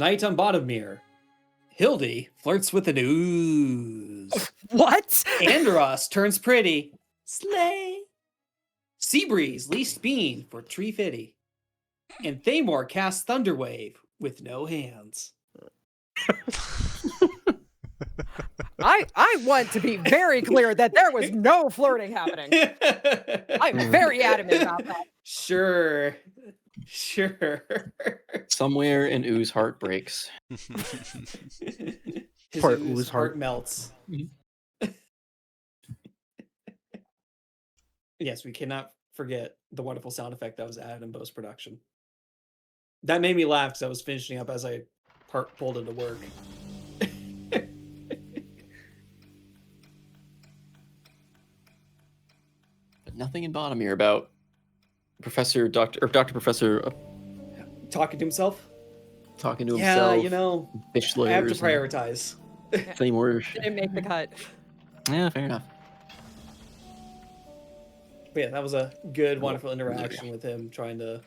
night on bottom Mir. Hildy flirts with an ooze. What? Anderos turns pretty. Slay. Seabreeze least bean for tree fitty. And Themor casts Thunderwave with no hands. I want to be very clear that there was no flirting happening. I'm very adamant about that. Sure. Somewhere in Ooze heart breaks. His Poor ooze ooze heart heart. melts. Yes, we cannot forget the wonderful sound effect that was added in post-production. That made me laugh because I was finishing up as I pulled into work. But nothing in bottom here about Doctor-Professor Talking to himself? talking to Yeah, himself. you know, Fishlers. I have to prioritize. Themor. Didn't make the cut. Yeah, fair enough. But yeah, that was a good, wonderful interaction with him trying to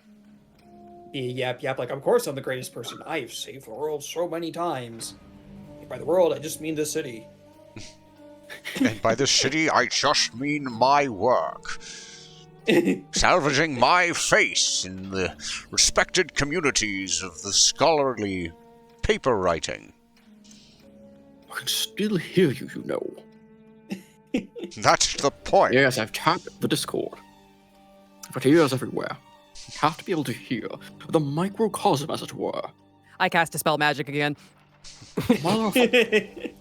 be a yap. Like, of course I'm the greatest person. I've saved the world so many times. By the world, I just mean the city. And by the city, I just mean my work. Salvaging my face in the respected communities of the scholarly paper writing. I can still hear you, you know. That's the point. Yes, I've tapped the Discord. But ears everywhere. Have to be able to hear the microcosm, as it were. I cast Dispel Magic again. Motherfucker.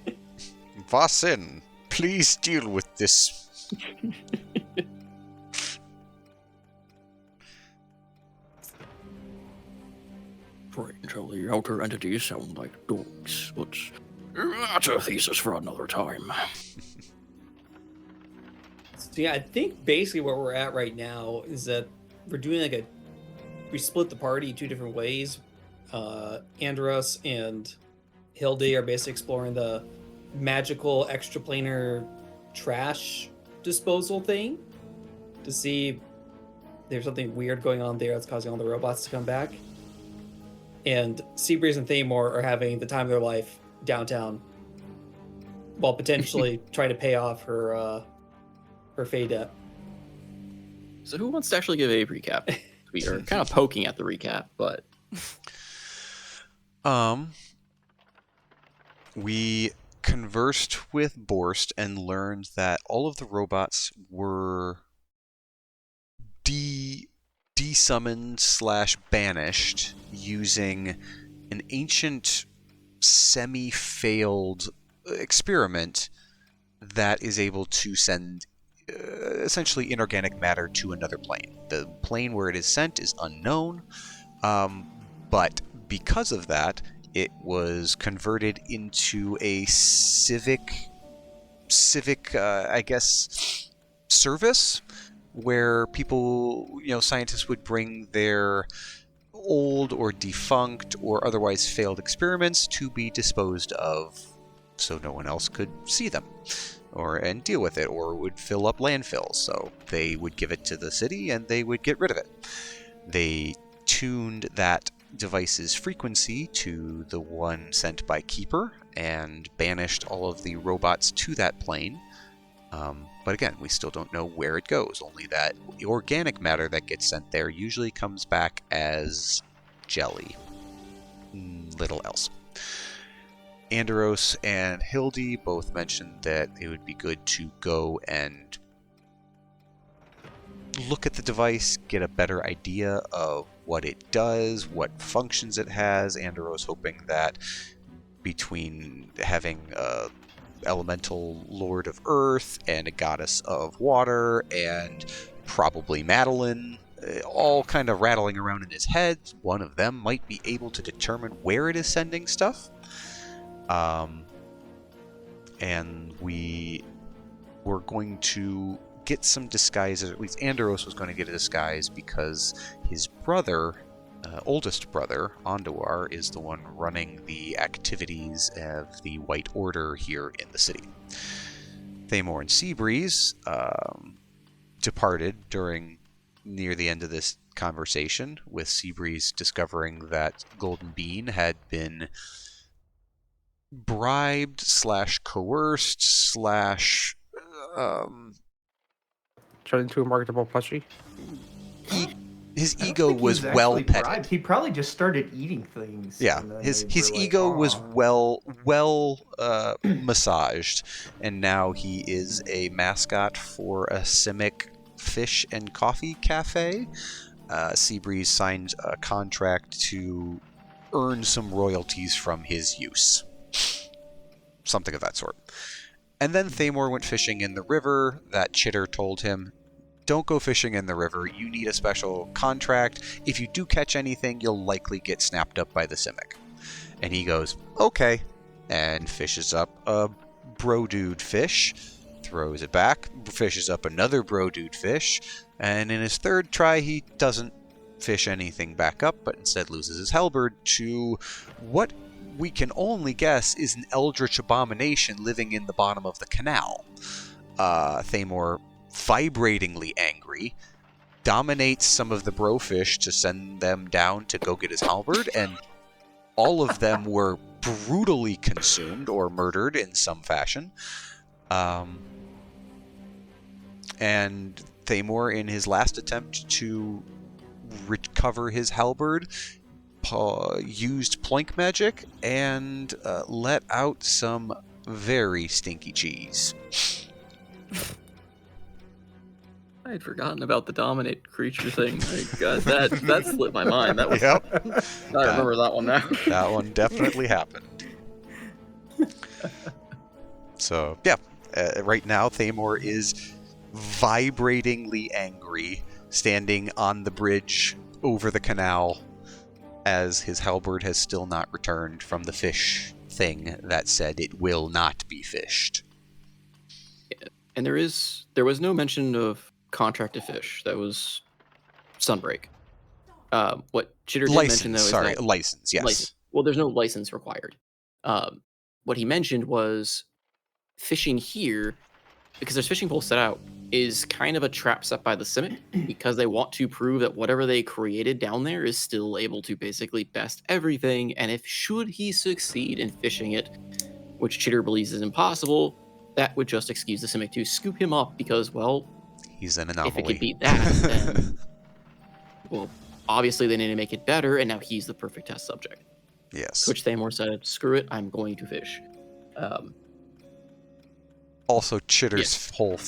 Vasin, please deal with this. Strange how the outer entities sound like dogs, but that's a thesis for another time. So yeah, I think basically where we're at right now is that we're doing we split the party two different ways. Anderos and Hildy are basically exploring the magical extraplanar trash disposal thing to see if there's something weird going on there that's causing all the robots to come back. And Seabreeze and Themor are having the time of their life downtown while potentially trying to pay off her Fey debt. So who wants to actually give a recap? We are kind of poking at the recap, but We conversed with Borst and learned that all of the robots were desummoned / banished using an ancient semi-failed experiment that is able to send essentially inorganic matter to another plane. The plane where it is sent is unknown, but because of that, it was converted into a civic, I guess, service where people, scientists would bring their old or defunct or otherwise failed experiments to be disposed of so no one else could see them and deal with it, or would fill up landfills. So they would give it to the city and they would get rid of it. They tuned that device's frequency to the one sent by Keeper and banished all of the robots to that plane. But again, we still don't know where it goes, only that the organic matter that gets sent there usually comes back as jelly. Little else. Anderos and Hildy both mentioned that it would be good to go and look at the device, get a better idea of what it does, what functions it has. Anderos hoping that between having a elemental lord of earth and a goddess of water and probably Madeline, all kind of rattling around in his head, one of them might be able to determine where it is sending stuff. And we were going to get some disguises, or at least Anderos was going to get a disguise, because his brother, oldest brother, Onduar, is the one running the activities of the White Order here in the city. Themor and Seabreeze departed near the end of this conversation, with Seabreeze discovering that Golden Bean had been bribed / coerced / Turned into a marketable plushie. his I don't ego think he was actually well petted. bribed. He probably just started eating things. Yeah, and then his they were like, ego was "Aw." well massaged, and now he is a mascot for a Simic fish and coffee cafe. Seabreeze signed a contract to earn some royalties from his use, something of that sort. And then Themor went fishing in the river. That chitter told him, "Don't go fishing in the river. You need a special contract. If you do catch anything, you'll likely get snapped up by the Simic." And he goes, "Okay," and fishes up a bro dude fish, throws it back, fishes up another bro dude fish, and in his third try, he doesn't fish anything back up, but instead loses his halberd to what we can only guess is an eldritch abomination living in the bottom of the canal. Themor, vibratingly angry, dominates some of the brofish to send them down to go get his halberd, and all of them were brutally consumed or murdered in some fashion. And Themor, in his last attempt to recover his halberd, used ploink magic and let out some very stinky cheese. I had forgotten about the dominate creature thing. That slipped my mind. That was, Yep, I remember that one now. that one definitely happened. So, yeah, right now Themor is vibratingly angry, standing on the bridge over the canal, as his halberd has still not returned from the fish thing that said it will not be fished. And there was no mention of contract to fish. That was Sunbreak. What Chitter did mention, though, is that License, yes. license. Well, there's no license required. What he mentioned was fishing here, because there's fishing poles set out, is kind of a trap set by the Simic, because they want to prove that whatever they created down there is still able to basically best everything, and if should he succeed in fishing it, which Chitter believes is impossible, that would just excuse the Simic to scoop him up, because, well, He's an if anomaly. it could beat that, then, well, obviously they need to make it better, and now he's the perfect test subject. Yes. To which Themor said, "Screw it, I'm going to fish." Also, Chitter's whole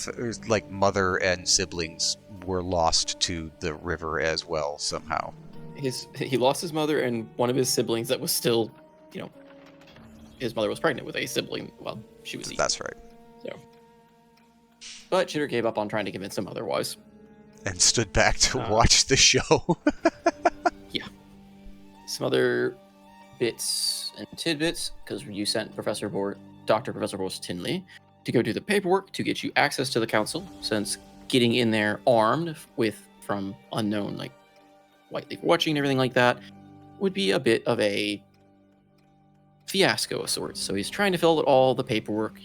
mother and siblings were lost to the river as well somehow. He lost his mother and one of his siblings that was still, his mother was pregnant with a sibling. Well, she was eaten. That's right. So, but Chitter gave up on trying to convince him otherwise. And stood back to watch the show. Yeah. Some other bits and tidbits, because you sent Doctor-Professor Borst Tinley to go do the paperwork to get you access to the council, since getting in there armed from unknown, like White Leaf Watching and everything like that, would be a bit of a fiasco of sorts. So he's trying to fill out all the paperwork,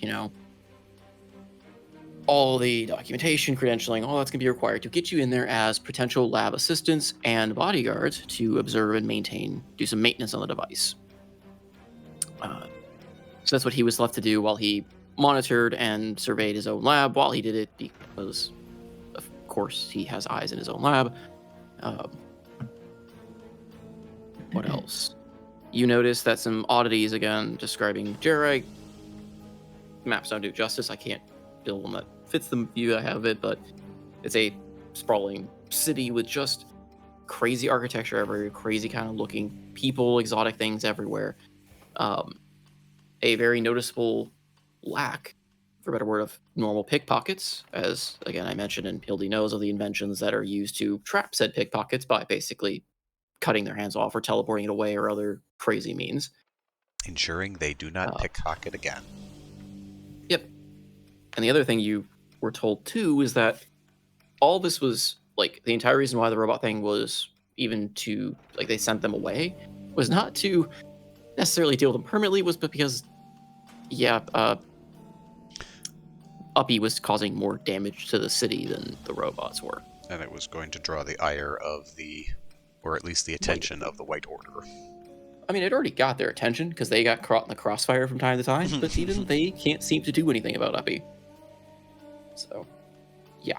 all the documentation, credentialing, all that's going to be required to get you in there as potential lab assistants and bodyguards to observe and do some maintenance on the device. So that's what he was left to do while he monitored and surveyed his own lab while he did it, because, of course, he has eyes in his own lab. What else? You notice that some oddities, again, describing Jerirag. Maps don't do justice. I can't build one that fits the view I have of it, but it's a sprawling city with just crazy architecture everywhere, crazy kind of looking people, exotic things everywhere. A very noticeable lack, for a better word, of normal pickpockets, as, again, I mentioned, and Pildy knows of the inventions that are used to trap said pickpockets by basically cutting their hands off or teleporting it away or other crazy means. Ensuring they do not pickpocket again. Yep. And the other thing you were told, too, is that all this was, the entire reason why the robot thing was even to, they sent them away, was not to necessarily deal with them permanently, but because, Uppy was causing more damage to the city than the robots were. And it was going to draw the ire of or at least the attention of the White Order. I mean, it already got their attention because they got caught in the crossfire from time to time, but even they can't seem to do anything about Uppy. So, yeah.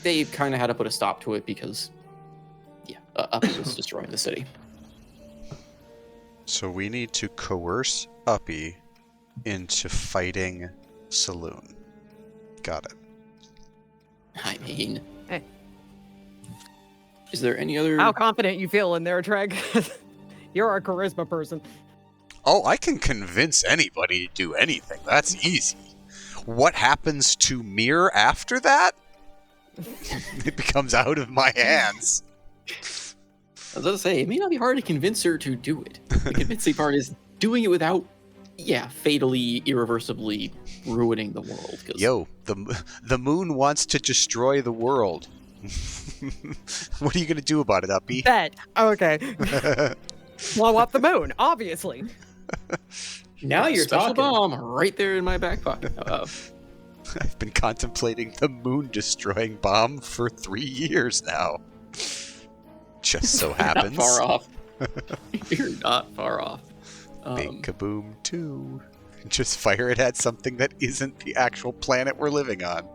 They kind of had to put a stop to it because, Uppy was destroying the city. So we need to coerce Uppy into fighting Saloon. Got it. I mean... Hey. Is there any other... How confident you feel in there, Treg? You're a charisma person. Oh, I can convince anybody to do anything. That's easy. What happens to Mir after that? It becomes out of my hands. I was going to say, it may not be hard to convince her to do it. The convincing part is doing it without, fatally, irreversibly ruining the world. Yo, the moon wants to destroy the world. What are you going to do about it, Uppy? Bet. Okay. Blow up the moon, obviously. Now you're Special talking. bomb right there in my back pocket. I've been contemplating the moon destroying bomb for 3 years now. Just so happens. Not far off. You're not far off. Big kaboom 2. Just fire it at something that isn't the actual planet we're living on.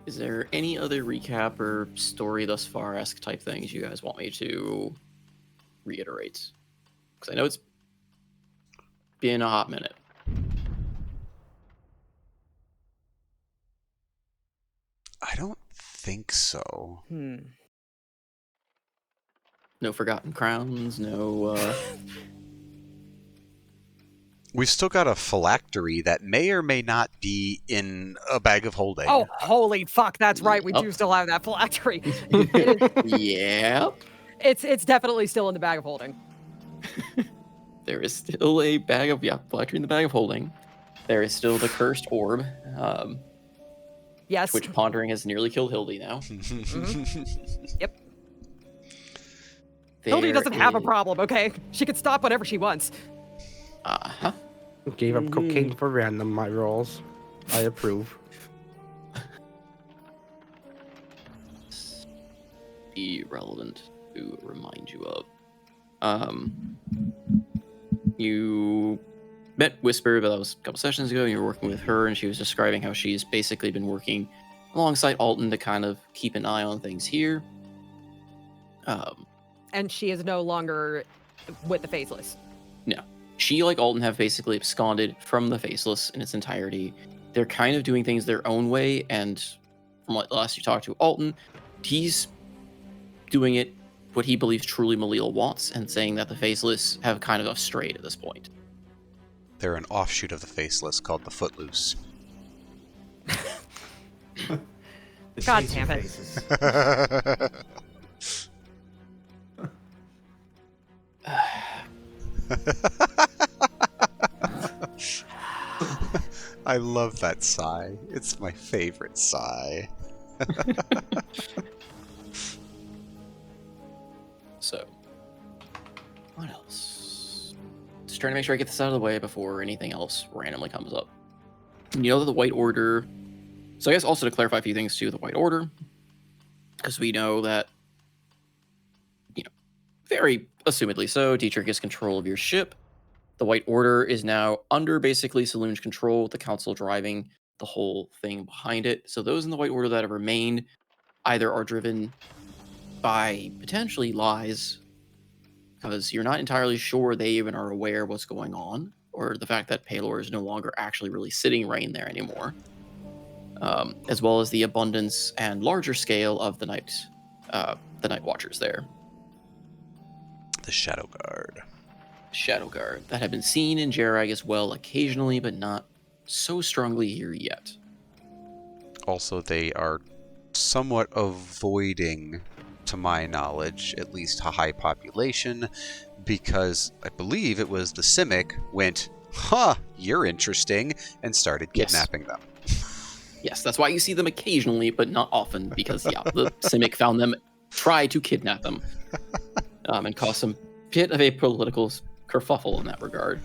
Is there any other recap or story thus far-esque type things you guys want me to reiterate? Because I know it's been a hot minute. I don't think so. No Forgotten Crowns, no... We've still got a phylactery that may or may not be in a bag of holding. Oh, holy fuck, that's right. We do still have that phylactery. Yep. It's definitely still in the bag of holding. There is still a bag of, phylactery in the bag of holding. There is still the cursed orb, Yes. which pondering has nearly killed Hildy now. Yep. Hildy doesn't have a is- problem, okay? She can stop whenever she wants. Uh-huh. Gave up cocaine for random my rolls. I approve. Be relevant to remind you of. You met Whisper, but that was a couple sessions ago, and you were working with her, and she was describing how she's basically been working alongside Alton to kind of keep an eye on things here. And she is no longer with the Faceless. No. She, like Alton, have basically absconded from the Faceless in its entirety. They're kind of doing things their own way, and from what last you talked to Alton, he's doing it what he believes truly Malil wants, and saying that the Faceless have kind of strayed at this point. They're an offshoot of the Faceless called the Footloose. The God chasing damn it. faces. I love that sigh. It's my favorite sigh. So, what else? Just trying to make sure I get this out of the way before anything else randomly comes up. You know that the White Order... So I guess also to clarify a few things too, the White Order, because we know that, very assumedly so, Dietrich gets control of your ship. The White Order is now under basically Saloon's control, with the Council driving the whole thing behind it. So those in the White Order that have remained either are driven by potentially lies, because you're not entirely sure they even are aware of what's going on, or the fact that Palor is no longer actually really sitting reign there anymore, as well as the abundance and larger scale of the Night Watchers there. The Shadow Guard. Shadow Guard that have been seen in Jerirag as well occasionally, but not so strongly here yet. Also, they are somewhat avoiding, to my knowledge, at least a high population, because I believe it was the Simic went, you're interesting, and started kidnapping them. Yes, that's why you see them occasionally, but not often, because, the Simic found them, tried to kidnap them, and caused some bit of a political kerfuffle in that regard.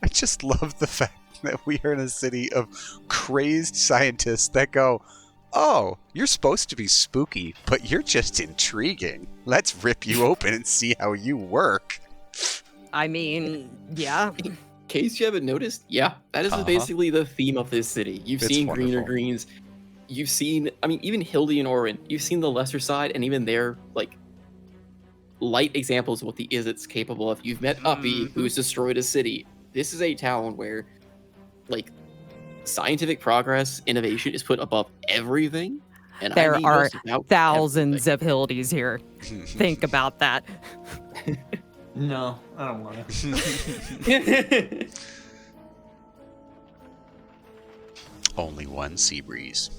I just love the fact that we are in a city of crazed scientists that go, Oh, you're supposed to be spooky, but you're just intriguing. Let's rip you open and see how you work. I mean, yeah. In case you haven't noticed, yeah, that is basically the theme of this city. You've It's seen wonderful. greener greens. You've seen, I mean, even Hildy and Orin, you've seen the lesser side, and even their, like, light examples of what the Izzet's capable of. You've met Uppy, who's destroyed a city. This is a town where, like, scientific progress, innovation is put above everything. And There I mean are just about thousands everything. of Hildies here. Think about that. No, I don't want to. Only one Seabreeze.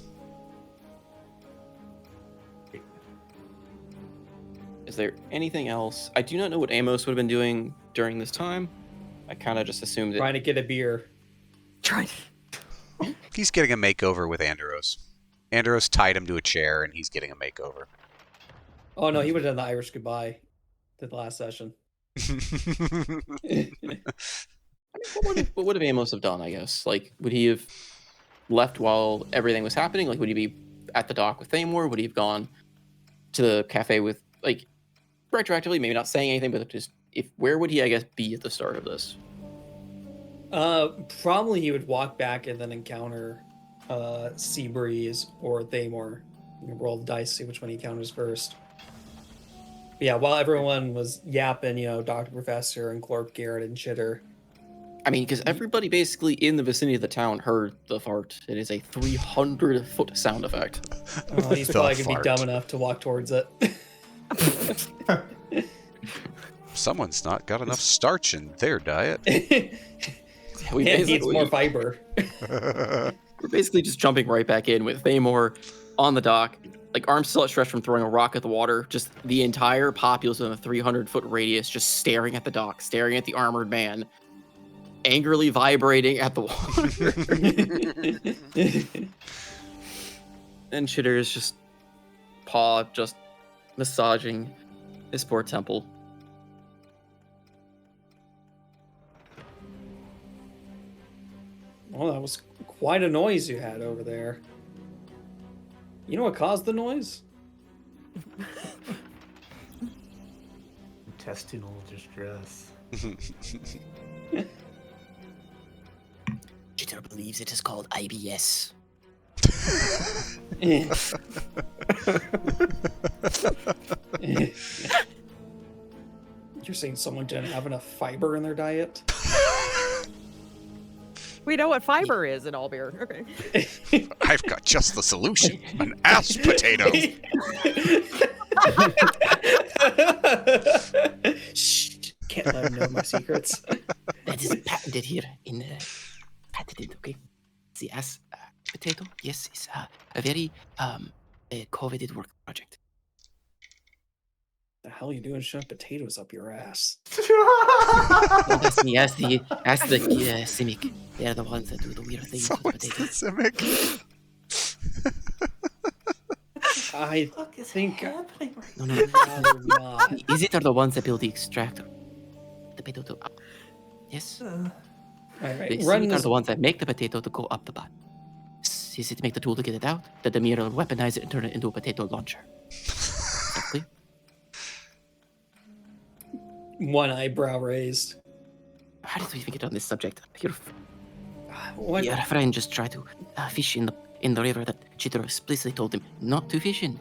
Is there anything else? I do not know what Amos would have been doing during this time. I kind of just assumed it. Trying to get a beer. Try. He's getting a makeover with Anderos. Anderos tied him to a chair, and he's getting a makeover. Oh no, he would have done the Irish goodbye to the last session. What would have Amos have done, I guess? Like, would he have left while everything was happening? Like, would he be at the dock with Themor? Would he have gone to the cafe with, like, retroactively, maybe not saying anything, but just, where would he, I guess, be at the start of this? Probably he would walk back and then encounter Seabreeze or Themor. Roll the dice, see which one he encounters first. But yeah, while everyone was yapping, Doctor-Professor and Clorp, Garrett, and Chitter. I mean, because everybody basically in the vicinity of the town heard the fart. It is a 300-foot sound effect. Oh, he's The probably gonna fart. be dumb enough to walk towards it. Someone's not got enough starch in their diet. We It needs basically- more fiber. We're basically just jumping right back in with Themor on the dock, like arms still outstretched from throwing a rock at the water. Just the entire populace in a 300-foot radius, just staring at the dock, staring at the armored man, angrily vibrating at the water. And Chitter is just just massaging his poor temple. Well, that was quite a noise you had over there. You know what caused the noise? Intestinal distress. Chitter believes it is called IBS. You're saying someone didn't have enough fiber in their diet? We know what fiber is in all beer. Okay. I've got just the solution. An ass potato. Shh! Can't let him know my secrets. That is patented here in patented. Okay, the ass potato. Yes, it's a very coveted work project. The hell you doing shoving potatoes up your ass? Don't ask me. Ask the Simic. They are the ones that do the weird things with Someone's the potatoes. Simic. I What is think happening right No, no, rather not. Is it are the ones that build the extractor? The potato. Yes. All The right, run Simic are this. the ones that make the potato to go up the butt. Is it to make the tool to get it out? That the Mir will weaponize it and turn it into a potato launcher. Exactly. One eyebrow raised. How did we even get on this subject? Your What? Your friend just tried to fish in the river that Chitter explicitly told him not to fish in.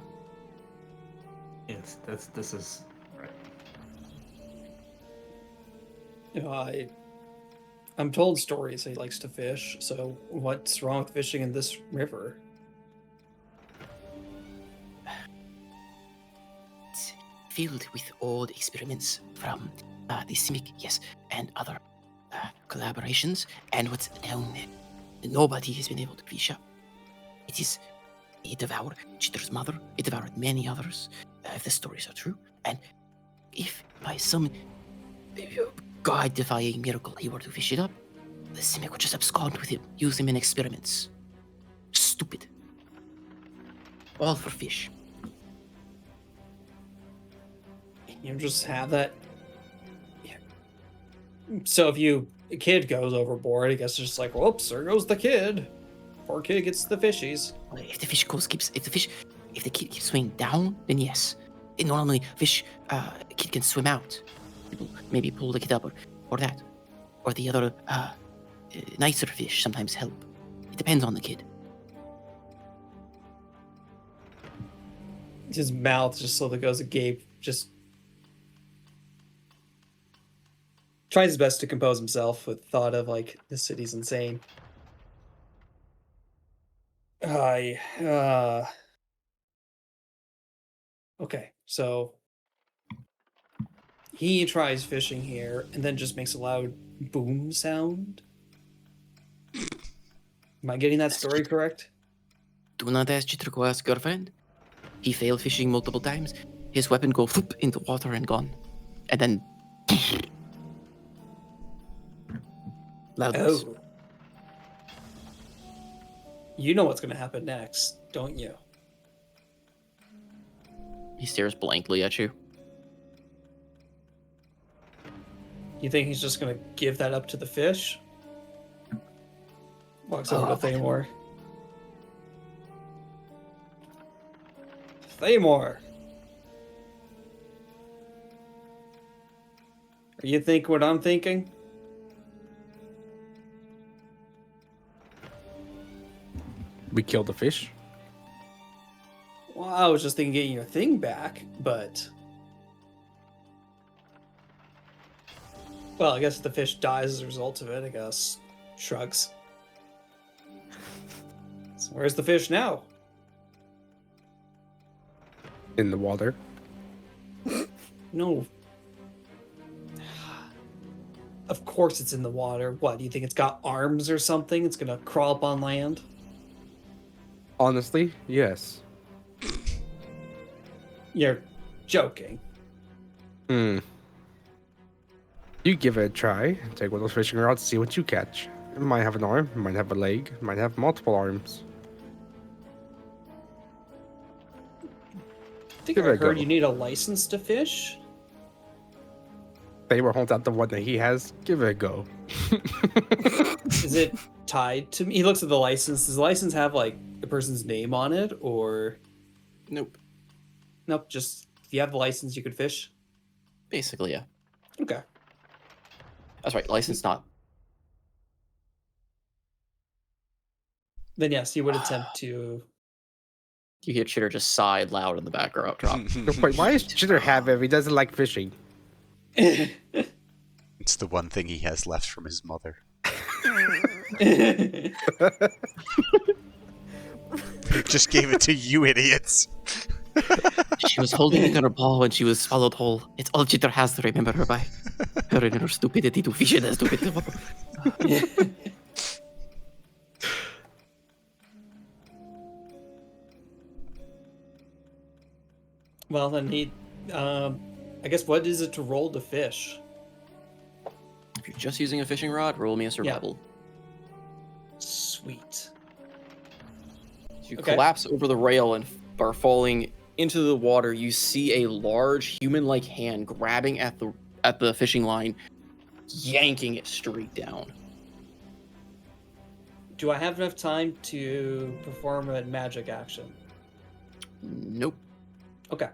Yes, this is right. I'm told stories he likes to fish, so what's wrong with fishing in this river? It's filled with old experiments from the Simic, yes, and other collaborations. And what's down there, nobody has been able to fish up. It devoured Chitter's mother. It devoured many others, if the stories are true. And if by some God-defying miracle he were to fish it up, the Simic would just abscond with him, use him in experiments. Stupid. All for fish. You just have that. Yeah. So if a kid goes overboard, I guess it's just like, whoops, there goes the kid. Poor kid gets the fishies. If the kid keeps swimming down, then yes. Normally, kid can swim out. People maybe pull the kid up or that. Or the other, nicer fish sometimes help. It depends on the kid. His mouth just slowly goes agape, just tries his best to compose himself with thought of, like, this city's insane. Okay, so he tries fishing here and then just makes a loud boom sound. Am I getting that story correct? Do not ask Chitrakoa's girlfriend. He failed fishing multiple times. His weapon go floop into water and gone. And then loudness. Oh. You know what's going to happen next, don't you? He stares blankly at you. You think he's just going to give that up to the fish? Walks over to Themor. Themor! You think what I'm thinking? We killed the fish. Well, I was just thinking getting your thing back, but... Well, I guess if the fish dies as a result of it, I guess. Shrugs. So where's the fish now? In the water. No. Of course it's in the water. What, do you think it's got arms or something? It's gonna crawl up on land? Honestly, yes. You're joking. You give it a try. Take one of those fishing rods, see what you catch. It might have an arm, it might have a leg, it might have multiple arms. I think Give I it a heard go. you need a license to fish. Thamor holds out the one that he has. Give it a go. Is it tied to me? He looks at the license. Does the license have, like, the person's name on it, or... Nope. Nope, just if you have the license, you could fish? Basically, yeah. Okay. That's right. License not. Then yes, you would attempt to... You hear Chitter just sigh loud in the background. Drop. Wait, why does Chitter have it if he doesn't like fishing? It's the one thing he has left from his mother. Just gave it to you idiots. She was holding it in her paw when she was swallowed whole. It's all Chitter has to remember her by. Her and her stupidity to fish it as stupid. Well, then he... I guess what is it to roll to fish? If you're just using a fishing rod, roll me a survival. Sweet. You Okay. collapse over the rail and are falling into the water. You see a large human-like hand grabbing at the fishing line, yanking it straight down. Do I have enough time to perform a magic action? Nope, Okay.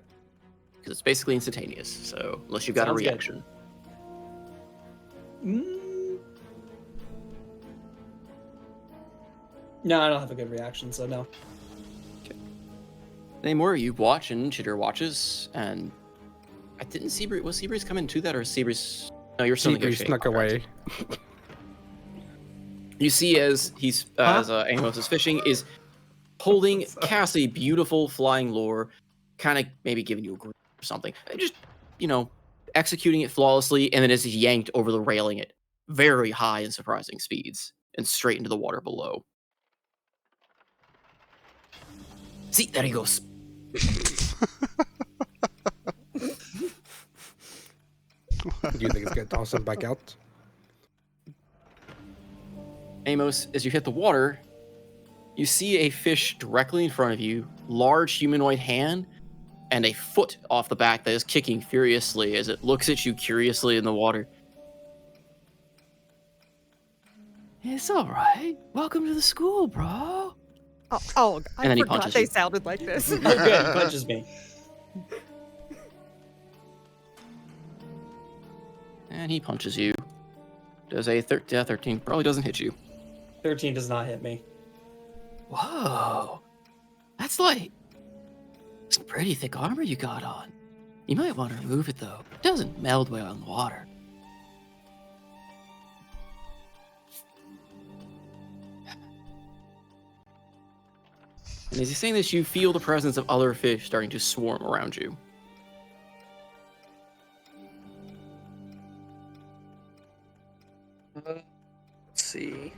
because it's basically instantaneous. So unless you've got Sounds a good. reaction, No, I don't have a good reaction, so no. Themor, you watch and Chitter watches, and I didn't Seabreeze. Was Seabreeze coming to that, or Seabreeze? No, you're still Seabreeze negotiating. snuck away. You see as he's as Anderos is fishing is holding Cassie beautiful flying lure, kind of maybe giving you a grip or something, and just executing it flawlessly, and then it's yanked over the railing at very high and surprising speeds and straight into the water below. See, there he goes. Do you think it's gonna toss him back out? Amos, as you hit the water, you see a fish directly in front of you, large humanoid hand, and a foot off the back that is kicking furiously as it looks at you curiously in the water. It's all right. Welcome to the school, bro. Oh, I And then he forgot punches they you. sounded like this. Oh, good. He punches me. And he punches you. Does a 13 probably doesn't hit you. 13 does not hit me. Whoa. That's like some pretty thick armor you got on. You might want to remove it though. It doesn't meld well in water. And as he's saying this, you feel the presence of other fish starting to swarm around you. Let's see.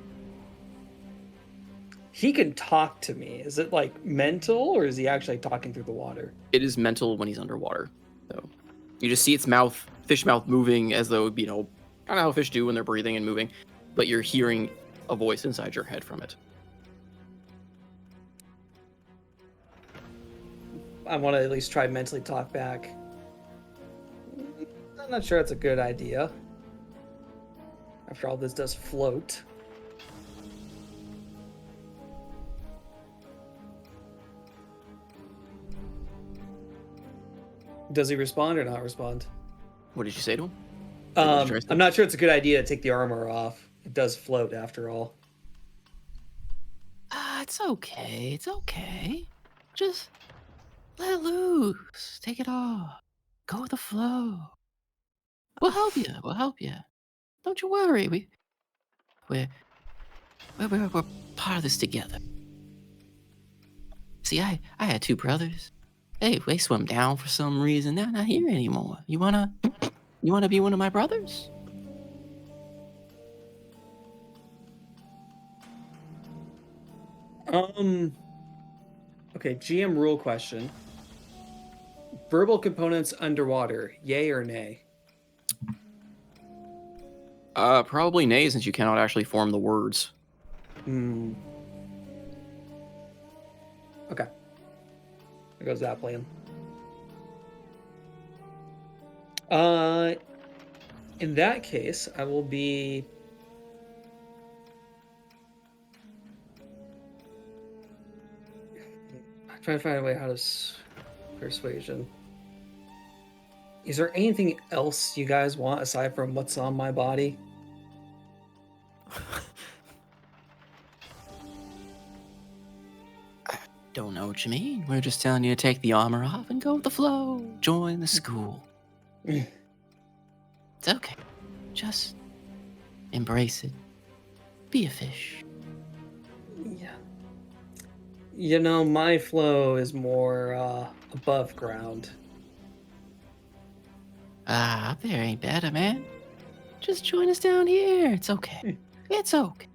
He can talk to me. Is it like mental, or is he actually talking through the water? It is mental when he's underwater. So you just see its mouth, fish mouth moving as though, kind of how fish do when they're breathing and moving, but you're hearing a voice inside your head from it. I want to at least try mentally talk back. I'm not sure it's a good idea. After all, this does float. Does he respond or not respond? What did you say to him? I'm not sure it's a good idea to take the armor off. It does float after all. It's okay. It's okay. Just let it loose. Take it off. Go with the flow. We'll help you. We'll help you. Don't you worry. We're part of this together. See, I had two brothers. They swam down for some reason. They're not here anymore. You wanna be one of my brothers? Okay, GM rule question. Verbal components underwater, yay or nay? Probably nay, since you cannot actually form the words. Okay. There goes that plan. In that case, I will be... I'm trying to find a way how to... Persuasion. Is there anything else you guys want aside from what's on my body? Don't know what you mean. We're just telling you to take the armor off and go with the flow. Join the school. It's okay. Just embrace it. Be a fish. Yeah. You know, my flow is more above ground. Up there ain't better, man. Just join us down here. It's okay. It's okay.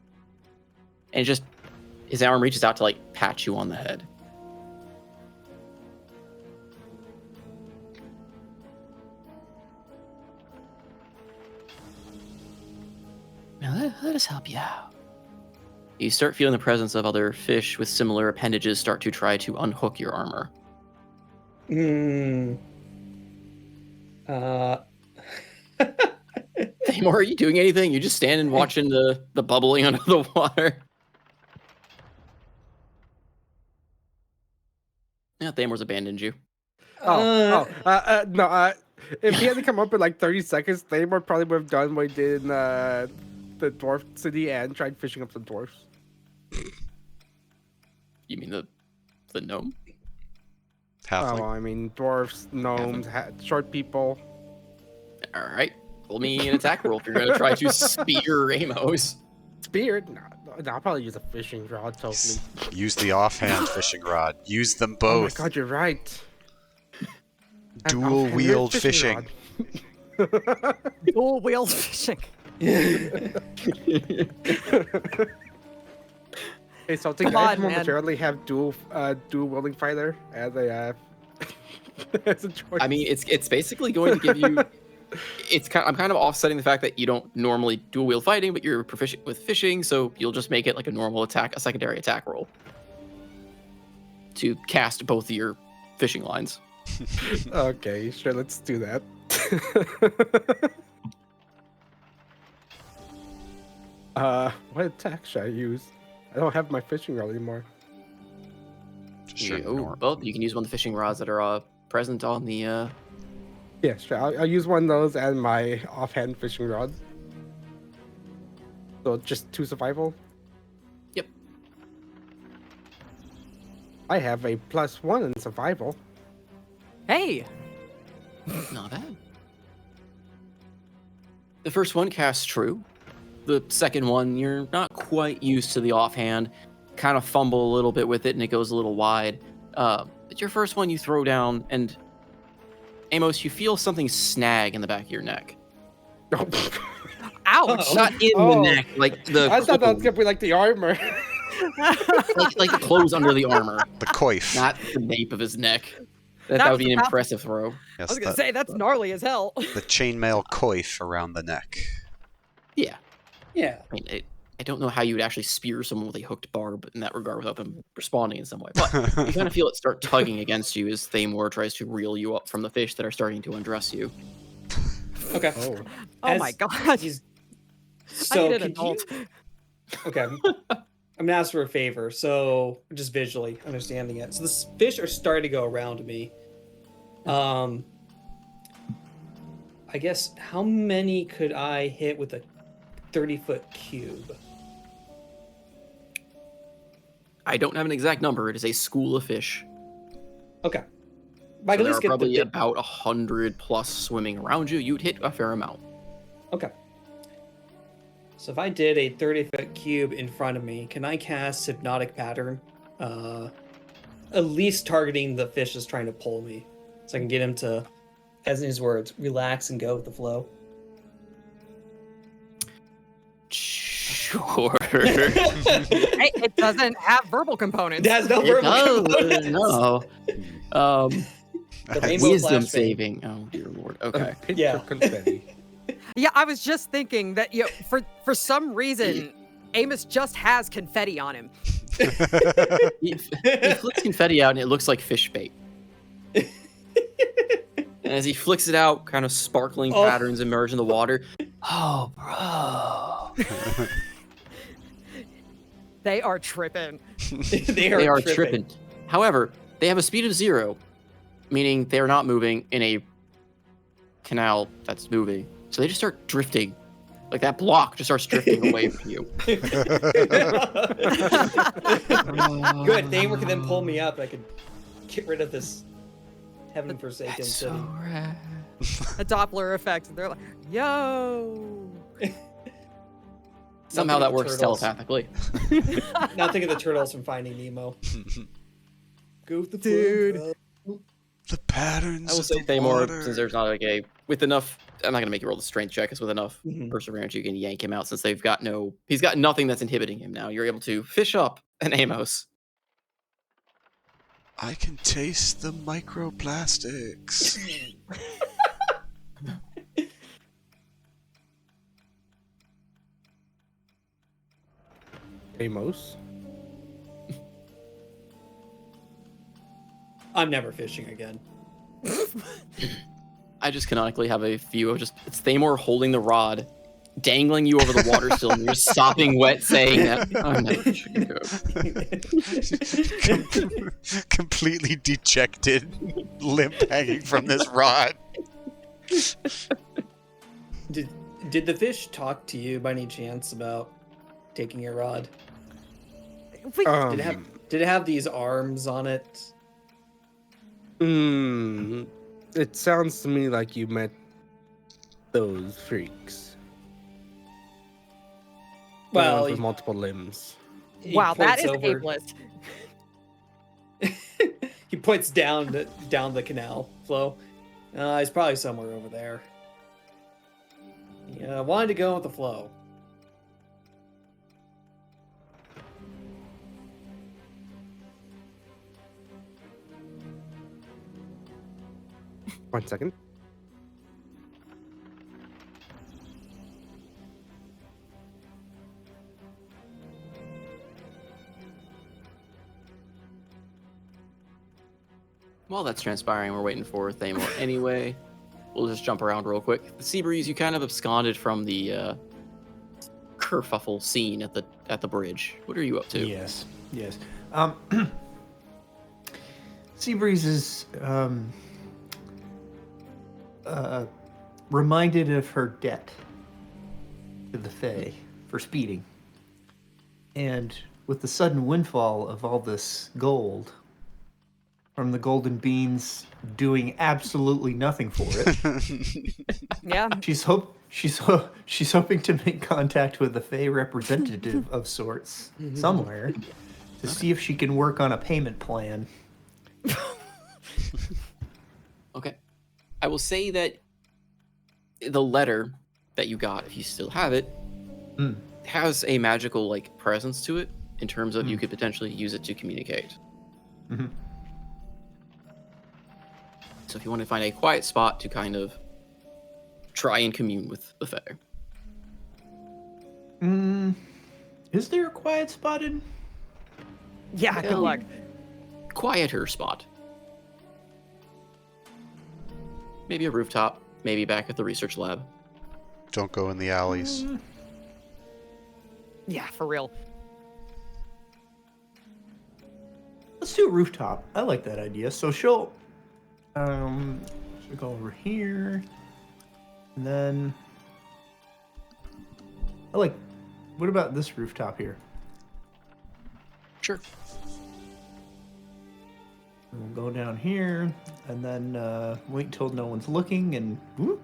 And just his arm reaches out to like pat you on the head. Now let us help you out. You start feeling the presence of other fish with similar appendages start to try to unhook your armor. Themor, are you doing anything? You're just standing watching the bubbling under the water. Yeah, Themor's abandoned you. No. If he had to come up in like 30 seconds, Thamor probably would have done what he did in the dwarf city and tried fishing up the dwarfs. You mean the gnome? Halfling. Oh, I mean, dwarfs, gnomes, short people. All right. Roll me an attack roll if you're going to try to spear Ramos. Spear? No, I'll probably use a fishing rod, totally. Use the offhand fishing rod. Use them Oh my both. god, you're right. Dual wield fishing. Dual wheel fishing. Hey, so I think Come I on, man. momentarily have dual wielding fighter as a as a choice. I mean, it's basically going to give you. I'm kind of offsetting the fact that you don't normally dual wield fighting, but you're proficient with fishing, so you'll just make it like a normal attack, a secondary attack roll to cast both of your fishing lines. Okay, sure, let's do that. What attack should I use? I don't have my fishing rod anymore. Sure. Well, you can use one of the fishing rods that are present on the. Yeah, sure. I'll use one of those and my offhand fishing rod. So just 2 survival. Yep. I have a +1 in survival. Hey, Not bad. The first one casts true. The second one, you're not quite used to the offhand. Kind of fumble a little bit with it, and it goes a little wide. But your first one, you throw down, and Amos, you feel something snag in the back of your neck. ouch! Not in the neck, like the. I thought that was gonna be like the armor. like the clothes under the armor, The coif. not the nape of his neck. That That would was be an about- impressive throw. I Yes, was gonna the, say that's gnarly as hell. the chainmail coif around the neck. Yeah. Yeah. I mean, I don't know how you would actually spear someone with a hooked barb in that regard without them responding in some way. But you kind of feel it start tugging against you as Themor tries to reel you up from the fish that are starting to undress you. Okay. Oh. Oh my god! He's... I So need an could you... adult. Okay. I'm gonna ask for a favor. So just visually understanding it. So the fish are starting to go around me. I guess how many could I hit with a 30-foot cube? I don't have an exact number. It is a school of fish. Okay. But I So can at there least are get probably the about 100 plus swimming around you. You'd hit a fair amount. Okay. So if I did a 30-foot cube in front of me, can I cast Hypnotic Pattern? At least targeting the fish that's trying to pull me. So I can get him to, as in his words, relax and go with the flow. Sure. Hey, it doesn't have verbal components. It has no It verbal does. components. No. The rainbow Wisdom flashbang. saving. Oh dear lord. Okay. Pinch Yeah. of confetti. Yeah, I was just thinking that for some reason, Amos just has confetti on him. He flicks confetti out and it looks like fish bait. And as he flicks it out, kind of sparkling Oh. patterns emerge in the water. Oh, bro. They are tripping. They are tripping. However, they have a speed of 0, meaning they're not moving in a canal that's moving. So they just start drifting. Like that block just starts drifting away from you. Good. Themor can then pull me up. I could get rid of this heaven forsaken That's city. so rad. A Doppler effect. And they're like, yo. Somehow Nothing that of the works turtles. telepathically. Not think of the turtles from Finding Nemo. Go with the flow, Dude. bro. The patterns I will of say the Themor, water. since there's not like a with enough. I'm not gonna make you roll the strength check. Because with enough Mhm. perseverance, you can yank him out. Since he's got nothing that's inhibiting him now. You're able to fish up an Amos. I can taste the microplastics. Amos. I'm never fishing again. I just canonically have a view of it's Themor holding the rod, dangling you over the water still, and you're sopping wet, saying that I'm never fishing again. Completely dejected, limp hanging from this rod. Did the fish talk to you by any chance about taking your rod? Wait, Did it have these arms on it? It sounds to me like you met those freaks. The Well, ones with multiple limbs. he wow, that points is over- ableist. He points down the canal flow. He's probably somewhere over there. Yeah, I wanted to go with the flow. One second. While that's transpiring, we're waiting for Themor anyway. We'll just jump around real quick. The Seabreeze, you kind of absconded from the kerfuffle scene at the bridge. What are you up to? Yes. Seabreeze is reminded of her debt to the Fae for speeding. And with the sudden windfall of all this gold from the golden beans doing absolutely nothing for it, Yeah. she's hoping to make contact with a Fae representative of sorts somewhere to see if she can work on a payment plan. Okay. I will say that the letter that you got, if you still have it, has a magical like presence to it in terms of you could potentially use it to communicate. Mhm. So if you want to find a quiet spot to kind of try and commune with the Fae. Is there a quiet spot in? Yeah, good luck. Quieter spot. Maybe a rooftop, maybe back at the research lab. Don't go in the alleys. Yeah, for real. Let's do a rooftop. I like that idea. So she'll go over here, and then what about this rooftop here? Sure. We'll go down here, and then wait until no one's looking, and whoop.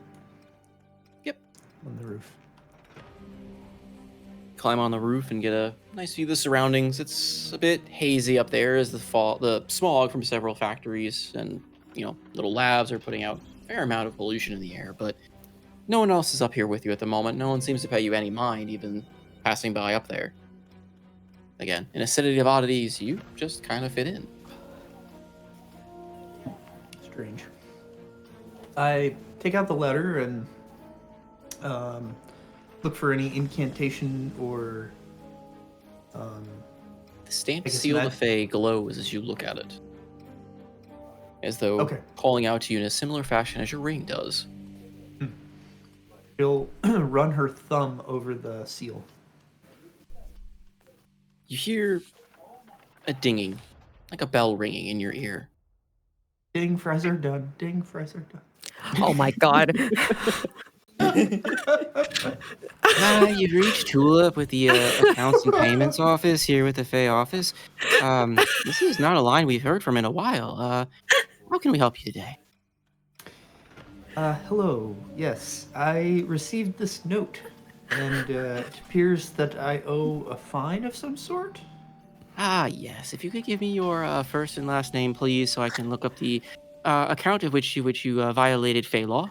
Yep. On the roof. Climb on the roof and get a nice view of the surroundings. It's a bit hazy up there as the smog from several factories and little labs are putting out a fair amount of pollution in the air, but no one else is up here with you at the moment. No one seems to pay you any mind, even passing by up there. Again, in a city of oddities, you just kind of fit in. Strange. I take out the letter and look for any incantation or The stamped I guess seal of the that- Fae glows as you look at it, as though Okay. calling out to you in a similar fashion as your ring does. she'll run her thumb over the seal. You hear a dinging, like a bell ringing in your ear. Ding, Fraser done. Ding, Fraser done. Oh my god. Hi, you've reached Tulip with the accounts and payments office here with the Fay office. This is not a line we've heard from in a while. How can we help you today? Hello. Yes, I received this note, and it appears that I owe a fine of some sort. Ah, yes. If you could give me your first and last name, please, so I can look up the account of which you violated Fey law.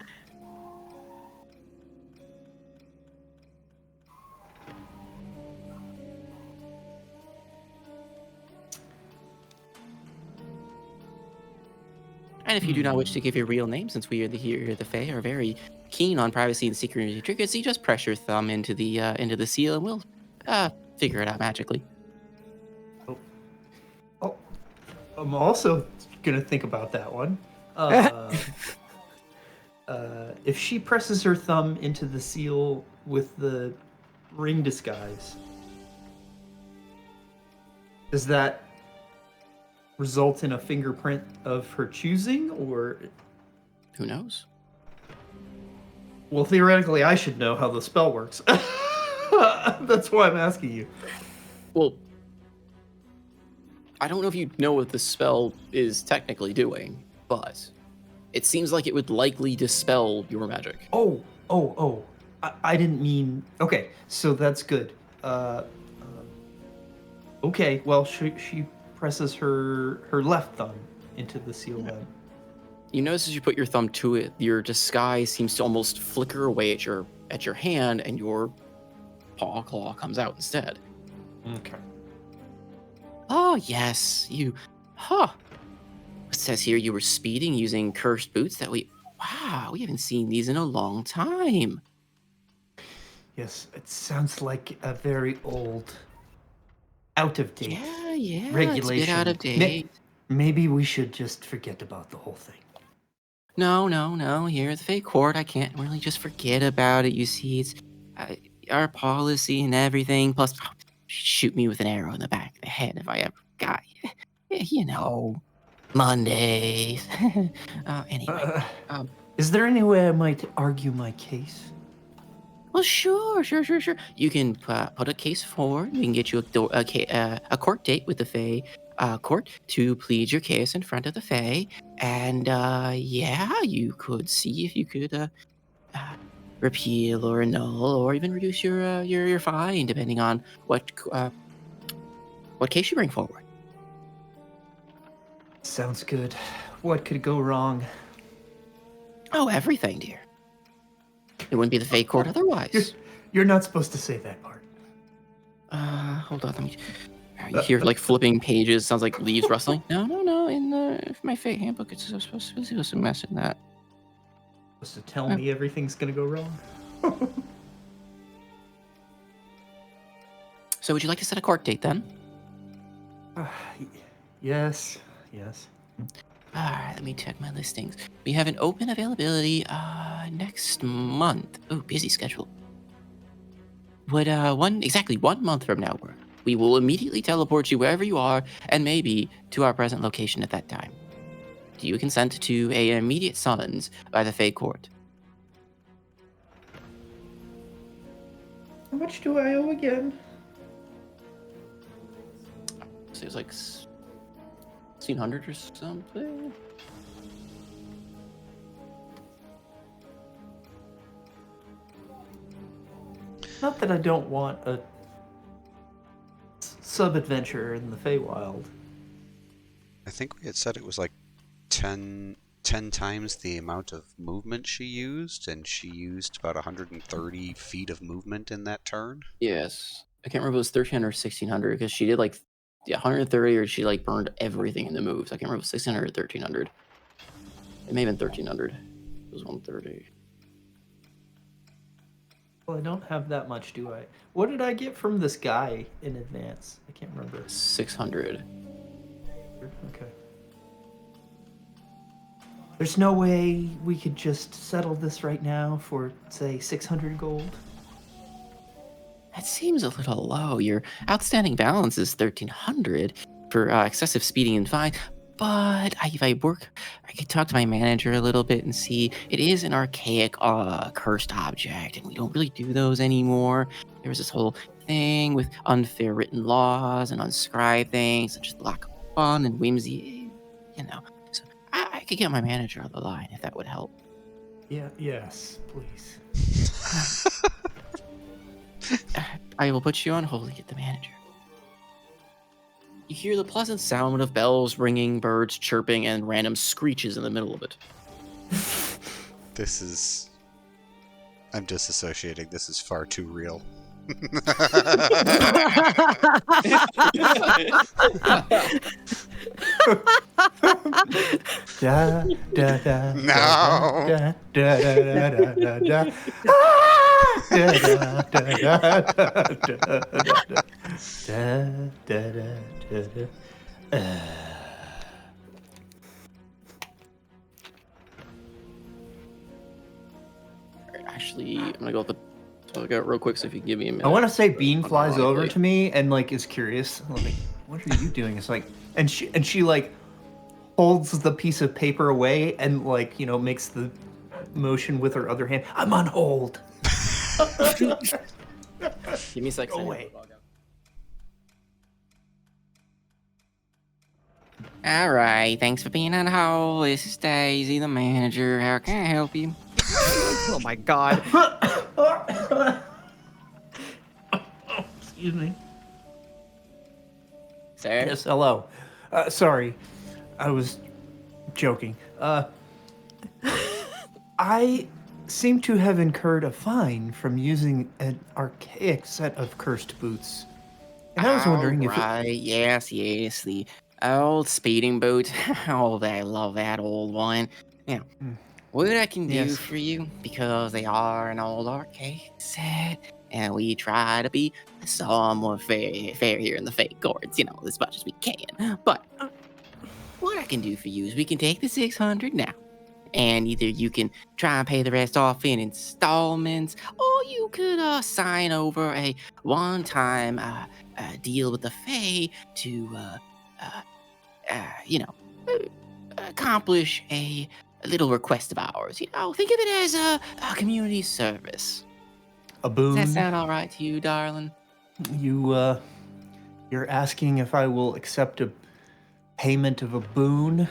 And if you do not wish to give your real name, since we are the Fae are very keen on privacy and security trinkets, you just press your thumb into the seal, and we'll figure it out magically. Oh, I'm also gonna think about that one. If she presses her thumb into the seal with the ring disguise, does that result in a fingerprint of her choosing, or? Who knows? Well, theoretically, I should know how the spell works. That's why I'm asking you. Well, I don't know if you know what the spell is technically doing, but it seems like it would likely dispel your magic. Oh. I didn't mean. Okay, so that's good. Okay, well, she presses her left thumb into the seal then. You notice as you put your thumb to it, your disguise seems to almost flicker away at your hand, and your paw claw comes out instead. Okay. Oh, yes, you... Huh. It says here you were speeding using cursed boots that we... Wow, we haven't seen these in a long time. Yes, it sounds like a very old, out of date Yeah, regulation. it's a bit out of date. Maybe we should just forget about the whole thing. No. Here at the Fake Court, I can't really just forget about it. You see, it's our policy and everything. Plus, shoot me with an arrow in the back of the head if I ever got you. Yeah, you know. Mondays. Anyway. Is there any way I might argue my case? Well, sure. You can put a case forward. We can get you a court date with the Fae court to plead your case in front of the Fae. And yeah, you could see if you could repeal or annul or even reduce your fine, depending on what case you bring forward. Sounds good. What could go wrong? Oh, everything, dear. It wouldn't be the Fae court otherwise. You're not supposed to say that part. Hold on. Let me. You hear like flipping pages. Sounds like leaves rustling. No. In my Fae handbook, it's supposed to be some mess in that. Supposed to tell me everything's gonna go wrong? So, would you like to set a court date then? Yes. All right, let me check my listings. We have an open availability next month. Oh, busy schedule. Would exactly 1 month from now work? We will immediately teleport you wherever you are, and maybe to our present location at that time. Do you consent to an immediate summons by the Fae Court? How much do I owe again? So it was like 1,600 or something. Not that I don't want a sub-adventure in the Feywild. I think we had said it was like 10 times the amount of movement she used, and she used about 130 feet of movement in that turn. Yes. I can't remember if it was 1,300 or 1,600 because she did like 130 or she like burned everything in the moves. I can't remember if it was 1,600 or 1,300. It may have been 1,300. It was 130. Well, I don't have that much, do I? What did I get from this guy in advance? I can't remember. 600. Okay. There's no way we could just settle this right now for, say, 600 gold? That seems a little low. Your outstanding balance is 1,300 for excessive speeding and fine. But if I could talk to my manager a little bit and see. It is an archaic cursed object, and we don't really do those anymore. There was this whole thing with unfair written laws and unscribed things, and just lack of fun and whimsy, So I could get my manager on the line if that would help. Yeah, yes, please. I will put you on hold and get the manager. You hear the pleasant sound of bells ringing, birds chirping, and random screeches in the middle of it. I'm disassociating. This is far too real. Da, da, da, No. da, da, da, da, da, da. Ah! Da, da, da, da, da, da, da, da, da, da. Actually, I'm gonna go with the. So I'll go real quick. So if you give me a minute. I want to say Bean I'll flies over ironically- to me and like is curious. Like, what are you doing? It's like, and she like holds the piece of paper away and like makes the motion with her other hand. I'm on hold. Give me a second. Go away. All right, thanks for being on hold. This is Daisy, the manager. How can I help you? Oh my god. Excuse me. Sir? Yes, hello. Sorry, I was joking. I seem to have incurred a fine from using an archaic set of cursed boots. And I was wondering if Yes, the old speeding boot. Oh, I love that old one. Now, what I can do Yes. for you, because they are an old archaic set, and we try to be somewhat fair here in the fake courts, as much as we can. But what I can do for you is we can take the 600 now, and either you can try and pay the rest off in installments, or you could sign over a one-time deal with the Fae to, accomplish a little request of ours. You know, think of it as a community service. A Does boon. that sound all right to you, darling? You're asking if I will accept a payment of a boon?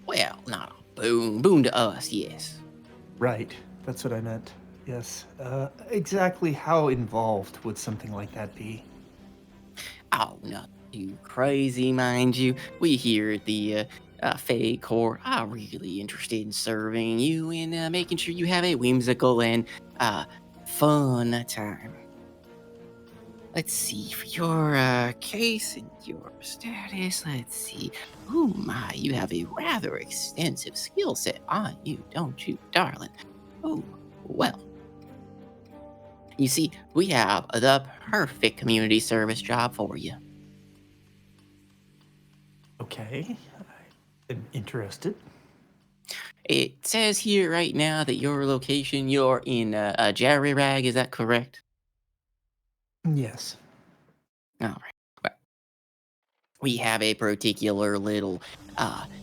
Well, not a boon. Boon to us, yes. Right. That's what I meant. Yes. Exactly how involved would something like that be? Oh, not too crazy, mind you. We here at the Fae Corps are really interested in serving you and making sure you have a whimsical and fun time. Let's see, for your case and your status, let's see. Oh my, you have a rather extensive skill set on you, don't you, darling? Oh, well. You see, we have the perfect community service job for you. Okay. I'm interested. It says here right now that your location, you're in Jerirag, is that correct? Yes. All right. Well, we have a particular little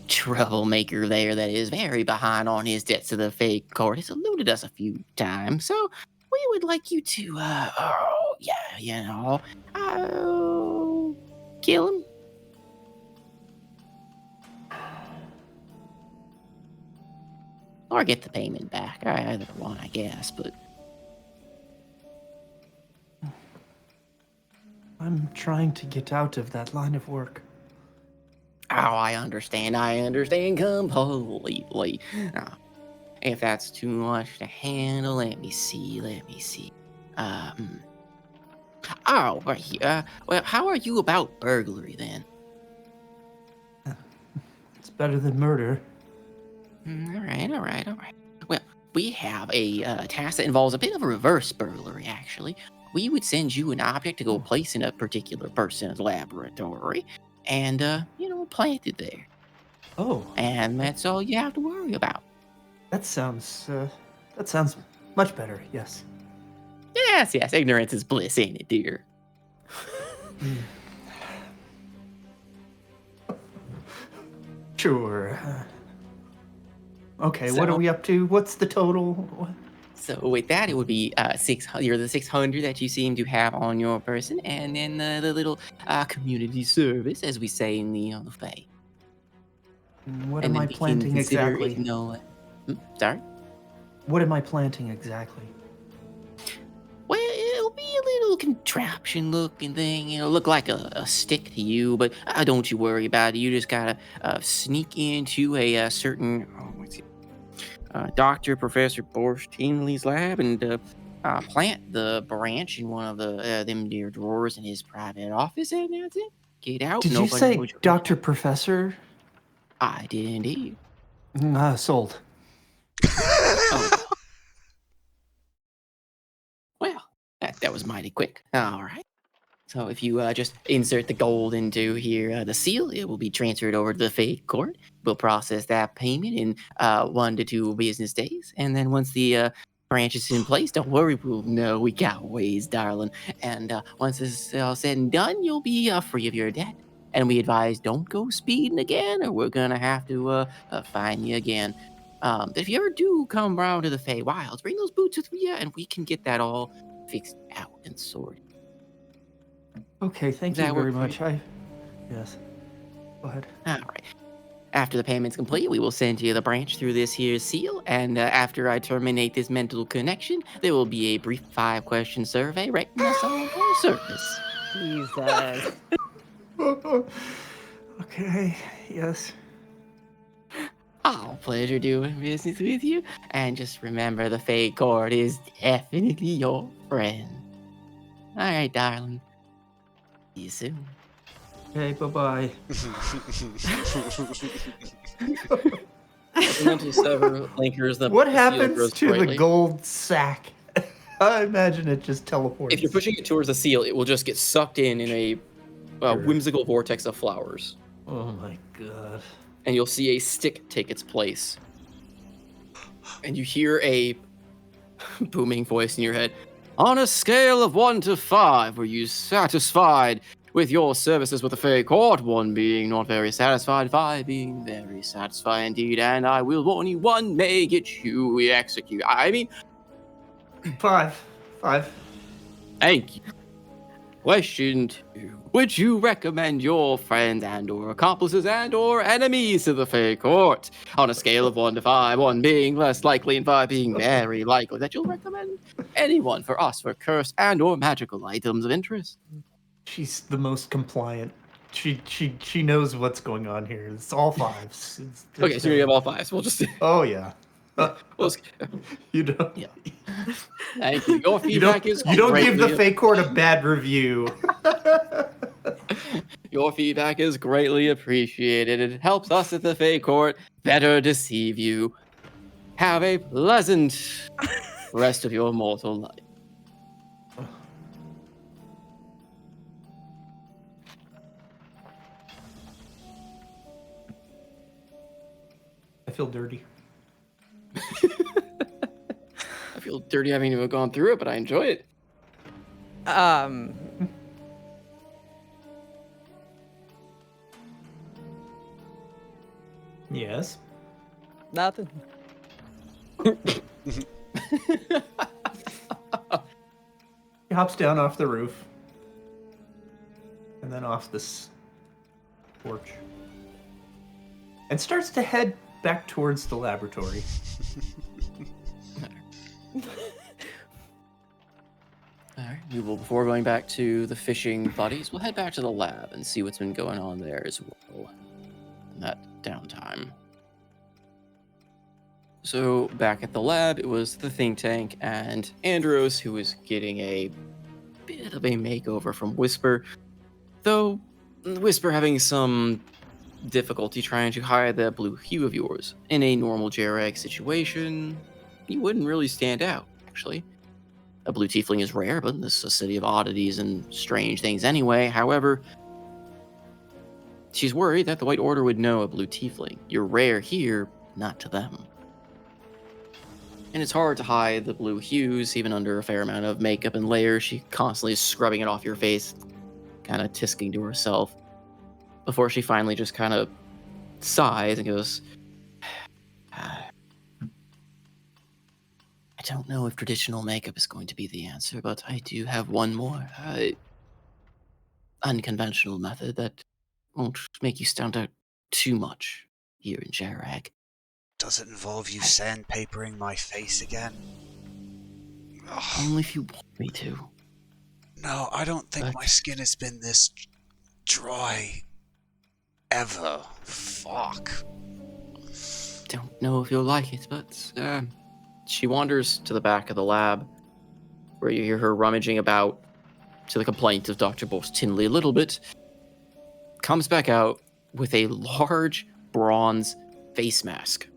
troublemaker there that is very behind on his debts to the fake court. He's eluded us a few times, so we would like you to, kill him. Or get the payment back. Either one, I guess, but... I'm trying to get out of that line of work. Oh, I understand completely. If that's too much to handle, let me see. Oh, right here. Well, how are you about burglary, then? It's better than murder. All right. Well, we have a task that involves a bit of a reverse burglary, actually. We would send you an object to go place in a particular person's laboratory and, plant it there. Oh. And that's all you have to worry about. That sounds much better, yes. Yes, ignorance is bliss, ain't it, dear? Sure. Okay, So- what are we up to? What's the total? What? So with that, it would be 600. You're the 600 that you seem to have on your person, and then the little community service, as we say in the Fae. What And am then I we can planting consider exactly? Sorry? What am I planting exactly? Well, it'll be a little contraption looking thing. It'll look like a stick to you, but don't you worry about it. You just gotta sneak into a certain Doctor-Professor Borst lab and plant the branch in one of the them dear drawers in his private office, and that's it. Get out. Did you Nobody say knows you're- Dr. Professor? I did indeed. Sold. Oh. Well, that was mighty quick. All right. So if you just insert the gold into here, the seal, it will be transferred over to the Fate Court. We'll process that payment in 1 to 2 business days. And then once the branch is in place, don't worry, we'll know we got ways, darling. And once this is all said and done, you'll be free of your debt. And we advise don't go speeding again, or we're going to have to fine you again. If you ever do come around to the Fey Wilds, bring those boots with you, and we can get that all fixed out and sorted. Okay, thank Does you that work very for much. Yes. Go ahead. All right. After the payment's complete, we will send you the branch through this here seal, and after I terminate this mental connection, there will be a brief 5-question survey rating us on our service. Jesus. Okay, yes. Oh, pleasure doing business with you, and just remember the Fate Court is definitely your friend. All right, darling. See you soon. Okay, bye-bye. Mental sever linkers. What happens to the gold sack? I imagine it just teleports. If you're pushing it towards the seal, it will just get sucked in a Sure. whimsical vortex of flowers, Oh my god. and you'll see a stick take its place. And you hear a booming voice in your head. On a scale of 1 to 5, were you satisfied with your services with the Fey Court, one being not very satisfied, 5 being very satisfied indeed, and I will warn you, 1 may get you executed. I mean, 5. thank you. Question 2. Would you recommend your friends and or accomplices and or enemies to the Fey Court? On a scale of 1 to 5, 1 being less likely and 5 being very likely, that you'll recommend anyone for us for curse and or magical items of interest? She's the most compliant. She knows what's going on here. It's all 5s. Okay, so you have all 5s. We'll just... Oh yeah. You don't. Yeah. Thank you. Your feedback is You don't give the greatly- Fey Court a bad review. Your feedback is greatly appreciated. It helps us at the Fey Court better deceive you. Have a pleasant rest of your mortal life. I feel dirty. I feel dirty having to have gone through it, but I enjoy it. Yes. Nothing. He hops down off the roof. And then off this porch. And starts to head back towards the laboratory. Alright, we will, before going back to the fishing buddies, we'll head back to the lab and see what's been going on there as well. In that downtime. So, back at the lab, it was the think tank and Anderos who was getting a bit of a makeover from Whisper. Though, Whisper having some difficulty trying to hide that blue hue of yours. In a normal Jerirag situation, you wouldn't really stand out, actually. A blue tiefling is rare, but this is a city of oddities and strange things anyway. However, she's worried that the White Order would know a blue tiefling. You're rare here, not to them. And it's hard to hide the blue hues, even under a fair amount of makeup and layers. She constantly is scrubbing it off your face, kind of tisking to herself, before she finally just kind of sighs and goes, I don't know if traditional makeup is going to be the answer, but I do have one more unconventional method that won't make you stand out too much here in Jerirag. Does it involve you sandpapering my face again? Ugh. Only if you want me to. No, I don't think my skin has been this dry ever. Fuck. Don't know if you'll like it, but she wanders to the back of the lab, where you hear her rummaging about, to the complaint of Dr. Borst Tinley a little bit, comes back out with a large bronze face mask.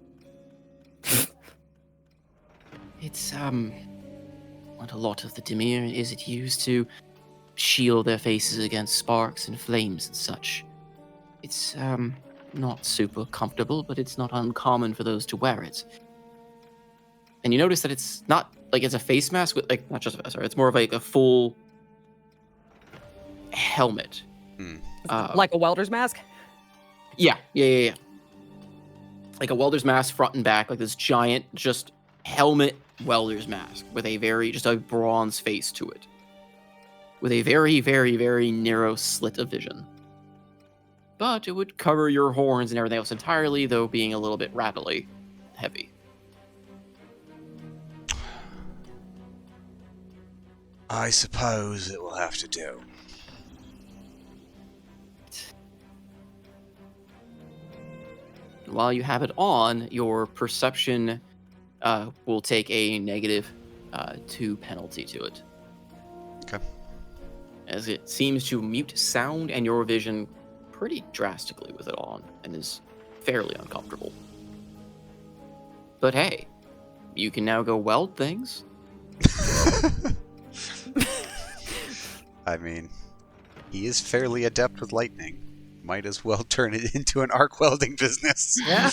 It's what a lot of the Themor is it used to shield their faces against sparks and flames and such. It's not super comfortable, but it's not uncommon for those to wear it. And you notice that it's not like it's a face mask with like not just it's more of like a full helmet. Like a welder's mask? Yeah. Like a welder's mask front and back, like this giant just helmet welder's mask with a just a bronze face to it. With a very, very, very narrow slit of vision. But it would cover your horns and everything else entirely, though being a little bit rapidly heavy. I suppose it will have to do. While you have it on, your perception will take a negative 2 penalty to it. Okay. As it seems to mute sound and your vision pretty drastically with it on, and is fairly uncomfortable. But hey, you can now go weld things. I mean, he is fairly adept with lightning. Might as well turn it into an arc welding business. Yeah.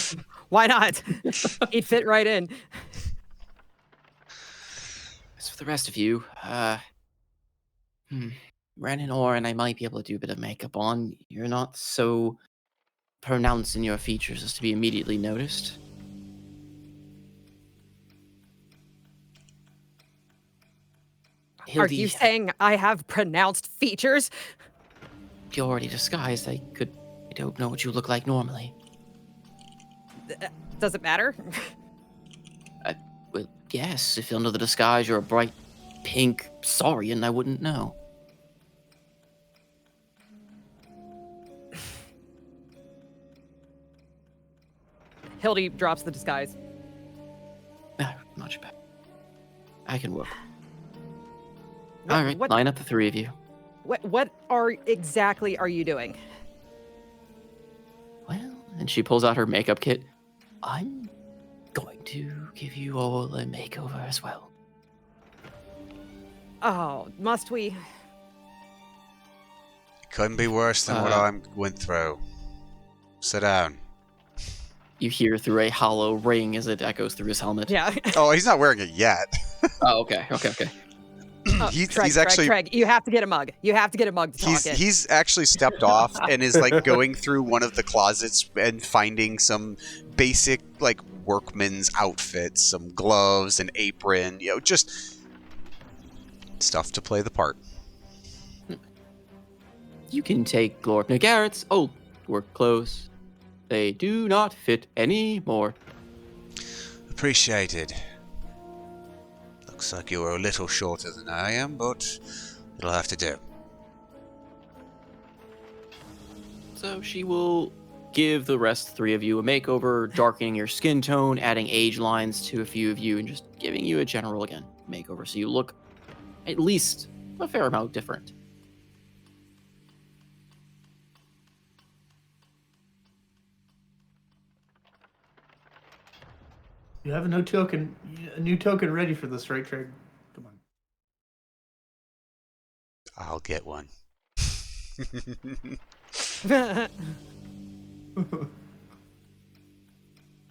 Why not? He'd fit right in. As for the rest of you, Ren and I might be able to do a bit of makeup on. You're not so pronounced in your features as to be immediately noticed. Are you saying I have pronounced features? You're already disguised. I don't know what you look like normally. Does it matter? Well, yes, if under the disguise you're a bright pink saurian, I wouldn't know. Hildy drops the disguise. Ah, much better. I can work. All right, line up the three of you. What exactly are you doing? Well, and she pulls out her makeup kit. I'm going to give you all a makeover as well. Oh, must we? Couldn't be worse than what I went through. Sit down. You hear through a hollow ring as it echoes through his helmet. Yeah. Oh, he's not wearing it yet. Oh, okay. He's actually. Craig, you have to get a mug. You have to get a mug to talk in. He's actually stepped off and is like going through one of the closets and finding some basic like workman's outfits, some gloves, an apron, just stuff to play the part. You can take Lord Garrett's old work clothes. They do not fit anymore. Appreciated. Looks like you were a little shorter than I am, but it'll have to do. So she will give the rest three of you a makeover, darkening your skin tone, adding age lines to a few of you, and just giving you a general, again, makeover. So you look at least a fair amount different. You have a new token ready for this, right, Craig? Come on. I'll get one.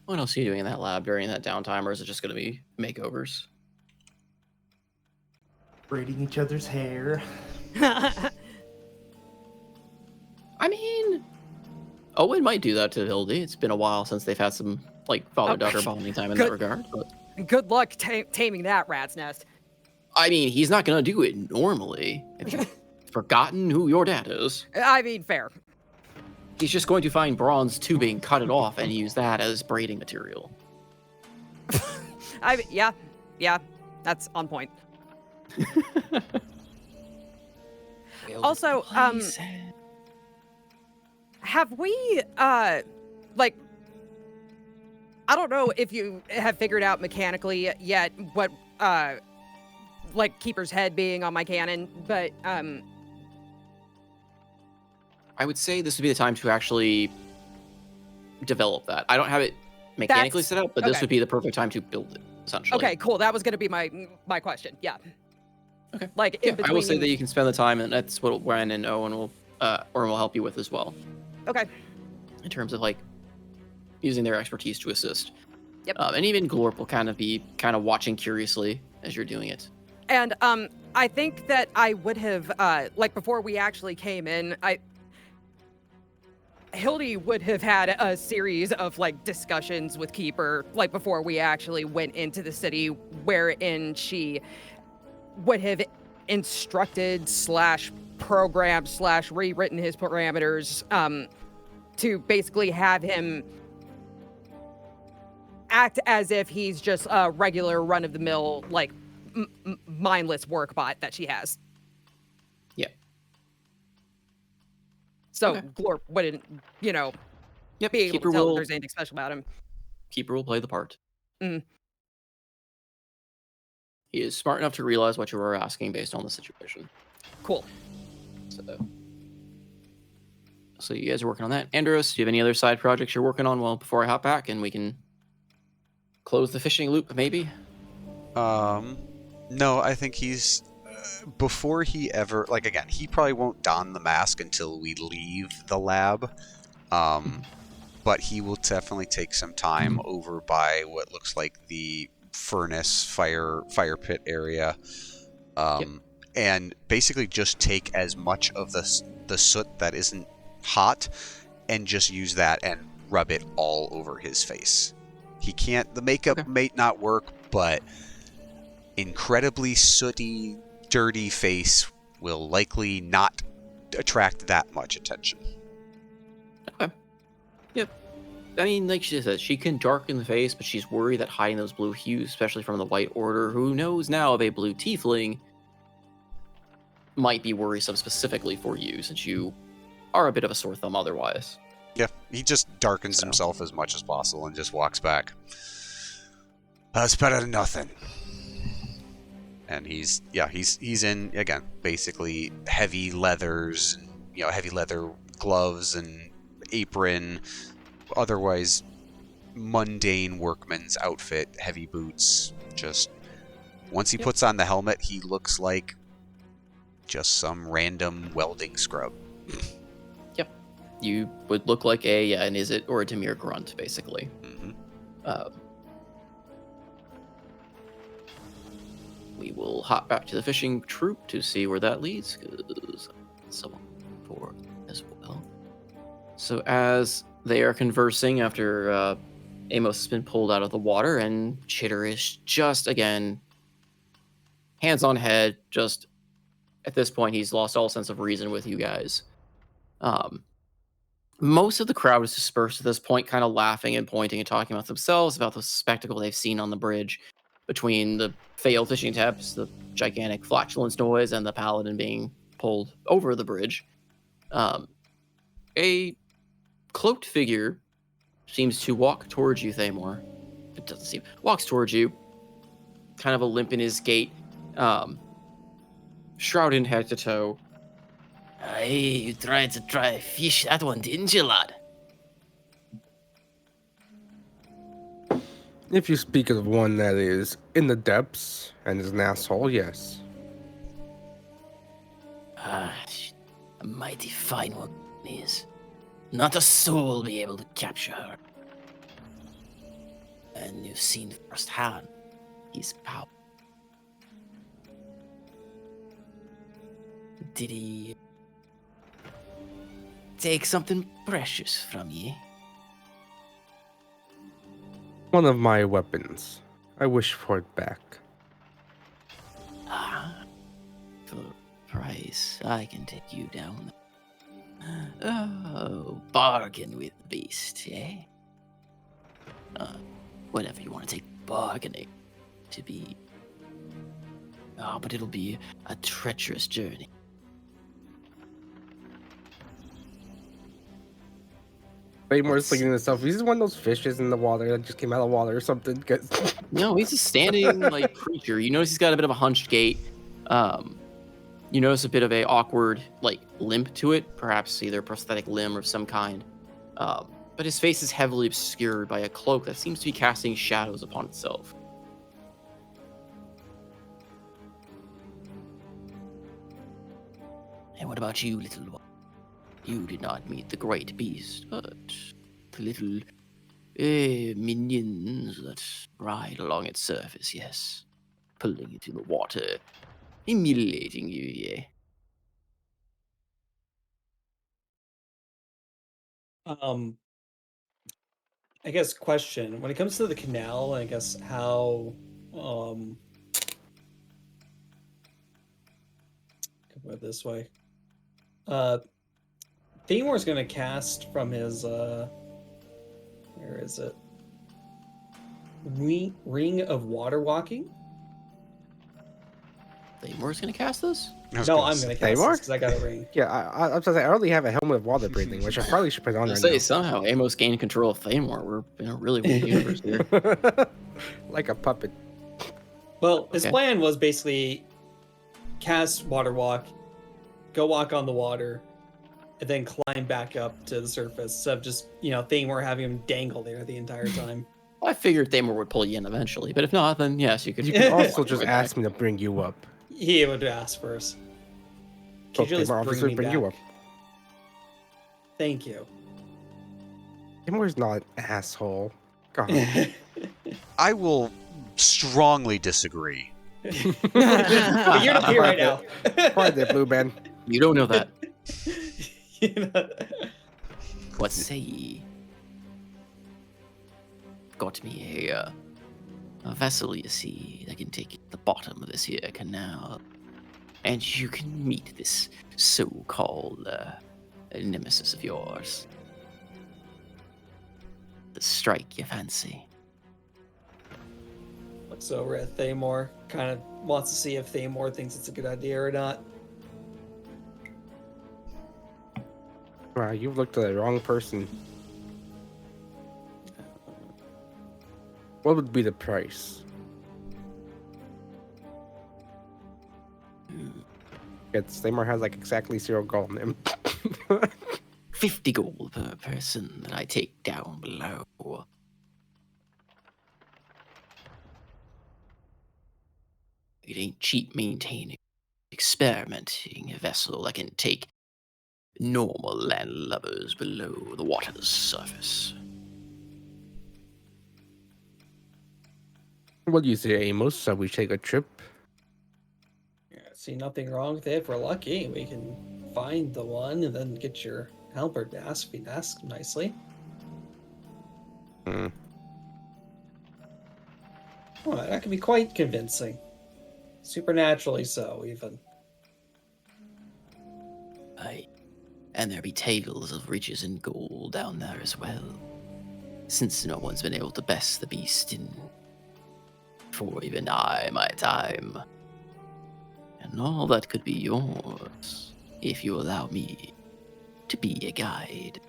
What else are you doing in that lab during that downtime, or is it just going to be makeovers? Braiding each other's hair. I mean, Owen might do that to Hildy. It's been a while since they've had some father-daughter bonding time in that regard. But good luck taming that rat's nest. I mean, he's not going to do it normally. Have you forgotten who your dad is? I mean, fair. He's just going to find bronze tubing, cut it off, and use that as braiding material. Yeah, that's on point. Also, have we, I don't know if you have figured out mechanically yet what, Keeper's head being on my cannon, but, I would say this would be the time to actually develop that. I don't have it mechanically set up, but this would be the perfect time to build it, essentially. Okay, cool. That was going to be my question. Yeah. Okay. In between... I will say that you can spend the time, and that's what Ren and Owen will help you with as well. Okay. In terms of using their expertise to assist. Yep. And even Glorp will kind of watching curiously as you're doing it. And I think that I would have before we actually came in, Hildy would have had a series of discussions with Keeper before we actually went into the city, wherein she would have instructed / programmed / rewritten his parameters to basically have him act as if he's just a regular run-of-the-mill mindless work bot that she has. Yeah. So Glorp wouldn't, be able to tell if there's anything special about him. Keeper will play the part. Mm. He is smart enough to realize what you were asking based on the situation. Cool. So you guys are working on that. Anderos, do you have any other side projects you're working on before I hop back and we can close the fishing loop, maybe? No, I think he's... before he ever... again, he probably won't don the mask until we leave the lab. But he will definitely take some time over by what looks like the furnace fire pit area. and basically just take as much of the soot that isn't hot and just use that and rub it all over his face. He can't, the makeup may not work, but incredibly sooty, dirty face will likely not attract that much attention. Okay. Yep. I mean, like she said, she can darken the face, but she's worried that hiding those blue hues, especially from the White Order, who knows now of a blue tiefling, might be worrisome specifically for you, since you are a bit of a sore thumb otherwise. Yeah, he just darkens himself as much as possible and just walks back. That's better than nothing. And he's in, again, basically heavy leathers, heavy leather gloves and apron, otherwise mundane workman's outfit, heavy boots. Just once he puts on the helmet, he looks like just some random welding scrub. Yep. You would look like an Izzet or a Demir grunt, basically. Mm-hmm. We will hop back to the fishing troop to see where that leads, because someone for as well. So as they are conversing after Amos has been pulled out of the water, and Chitter is just, again, hands on head, just at this point he's lost all sense of reason with you guys. Most of the crowd is dispersed at this point, kind of laughing and pointing and talking about themselves, about the spectacle they've seen on the bridge, between the failed fishing attempts, the gigantic flatulence noise, and the paladin being pulled over the bridge. A cloaked figure seems to walk towards you, Themor. It doesn't seem. Walks towards you, kind of a limp in his gait, shrouded head to toe. Hey, you tried to fish that one, didn't you, lad? If you speak of one that is in the depths and is an asshole, yes. A mighty fine one is. Not a soul will be able to capture her. And you've seen firsthand his power. Did he take something precious from ye? One of my weapons. I wish for it back. For price, I can take you down. Oh, bargain with the beast, eh? Whatever you want to take bargaining to be. Oh, but it'll be a treacherous journey. Feymor's thinking to himself, he's one of those fishes in the water that just came out of the water or something. No, he's a standing like creature. You notice he's got a bit of a hunched gait. You notice a bit of a awkward like limp to it, perhaps either a prosthetic limb of some kind. But his face is heavily obscured by a cloak that seems to be casting shadows upon itself. And what about you, little one? You did not meet the great beast, but the little minions that ride along its surface, yes. Pulling you to the water, humiliating you, yeah. I guess question, when it comes to the canal, I guess how put it this way. Themor's gonna cast from his where is it? Ring of Water Walking. Themor's gonna cast this? No, I'm gonna cast this Themor? because I got a ring. Yeah, I was gonna say, I already have a helmet of water breathing, which I probably should put on I right say now. somehow Amos gained control of Themor. We're in a really weird universe here. Like a puppet. Well, his Okay. plan was basically cast Water Walk, go walk on the water, and then climb back up to the surface. So just, Themor having him dangle there the entire time. I figured Themor would pull you in eventually, but if not, then yes, you could. You can also walk just right ask back. me to bring you up. He would ask first. So Could you just Themor bring officer me bring you back? up. Thank you. Feymor's not an asshole. God. I will strongly disagree. But you're the P right now. Quiet there, Blue Man. You don't know that. You know? What say ye? Got me a vessel, you see, that can take you to the bottom of this here canal. And you can meet this so-called nemesis of yours. The strike you fancy. Looks over at Themor, kind of wants to see if Themor thinks it's a good idea or not. Wow, you've looked at the wrong person. What would be the price? Themor has like exactly 0 gold on him. 50 gold per person that I take down below. It ain't cheap maintaining, experimenting a vessel that can take normal landlubbers below the water's surface. What do you say, Amos? Shall we take a trip? Yeah, see nothing wrong with it. If we're lucky, we can find the one and then get your halberd mask. Be masked nicely. Hmm. Well, that can be quite convincing. Supernaturally so, even. Aye. And there be tales of riches and gold down there as well. Since no one's been able to best the beast in for even my time. And all that could be yours, if you allow me to be a guide.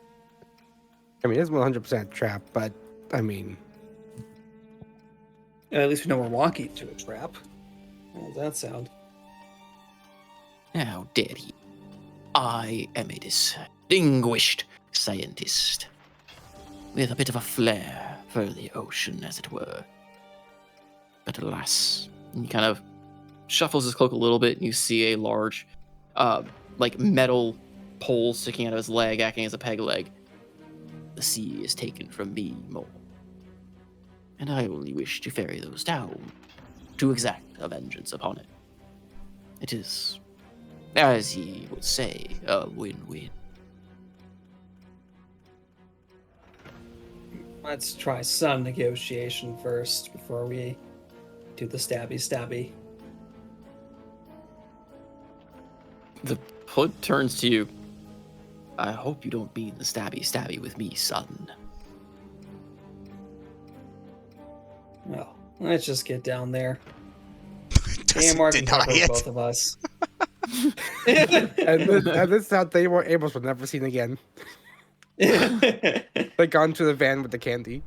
I mean, it's 100% trap, but I mean, At least we know we're walking into a trap. How does that sound? How dare he? I am a distinguished scientist, with a bit of a flair for the ocean, as it were. But alas, And he kind of shuffles his cloak a little bit, and you see a large, like metal pole sticking out of his leg, acting as a peg leg. the sea is taken from me more. And I only wish to ferry those down, to exact a vengeance upon it. It is, as he would say, a win-win. Let's try some negotiation first before we do the stabby. The hood turns to you. I hope you don't mean the stabby with me, son. Well, let's just get down there. Doesn't Themor can deny cover it. both of us. and this is how Amos will never seen again. Like gone to the van with the candy.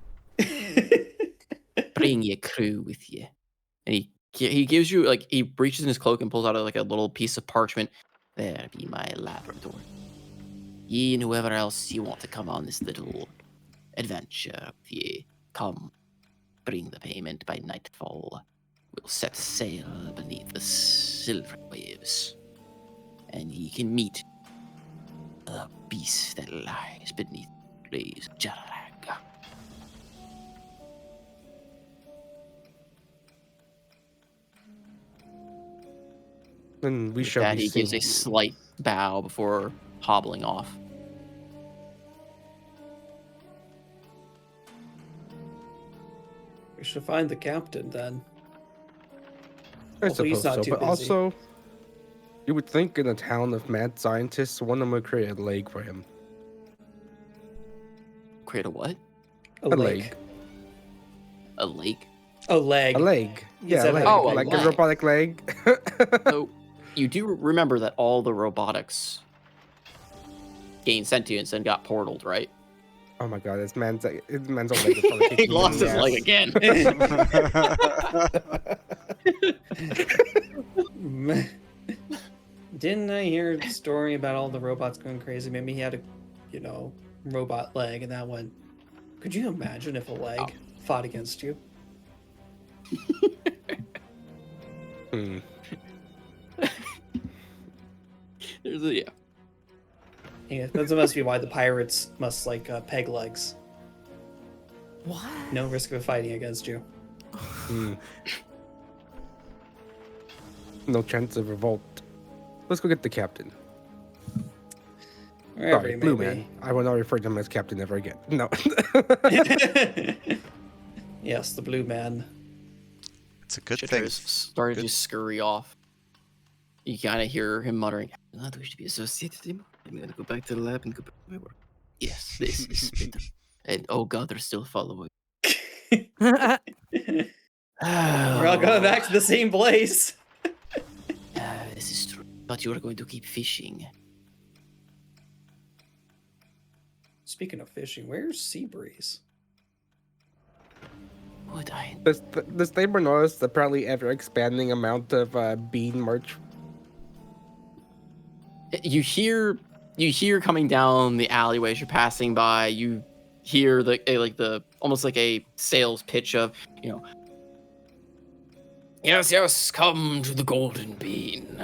Bring your crew with you. And he gives you, like, he reaches in his cloak and pulls out like a little piece of parchment. There be my Labrador. Ye and whoever else you want to come on this little adventure with ye, come. Bring the payment by nightfall. We'll set sail beneath the silver waves. And ye can meet the beast that lies beneath the blaze of Jerirag. And we With shall that, be he gives a seeing- slight bow before hobbling off. We should find the captain then. I Hopefully he's suppose not so, too but busy. also, you would think in a town of mad scientists, one of them would create a leg for him. Create a what? A A leg. leg. A lake? A leg. A leg. He Yeah, a said leg. a Oh, a like leg. a robotic leg. So you do remember that all the robotics gained sentience and got portaled, right? Oh my god, his man's leg is probably He kicking lost in his the leg ass. again. Didn't I hear a story about all the robots going crazy? Maybe he had a, robot leg, and that went. Could you imagine if a leg fought against you? Hmm. There's a, yeah. Yeah, that must be why the pirates must like peg legs. What? No risk of fighting against you. Hmm. No chance of revolt. Let's go get the captain. Wherever Sorry, he Blue may Man. I will not refer to him as captain ever again. No. be. Yes, the blue man. It's a good Chitter thing. is starting Good. to scurry off. You kind of hear him muttering, "I do not wish to be associated with him. I'm going to go back to the lab and go back to my work. Yes, this is better. And oh god, they're still following. We're all going back to the same place. This is true. But you are going to keep fishing. Speaking of fishing, where's Seabreeze? Would I? Does Themor notice the apparently ever expanding amount of bean merch? You hear coming down the alleyway as you're passing by. You hear the almost like a sales pitch of, yes, come to the Golden Bean,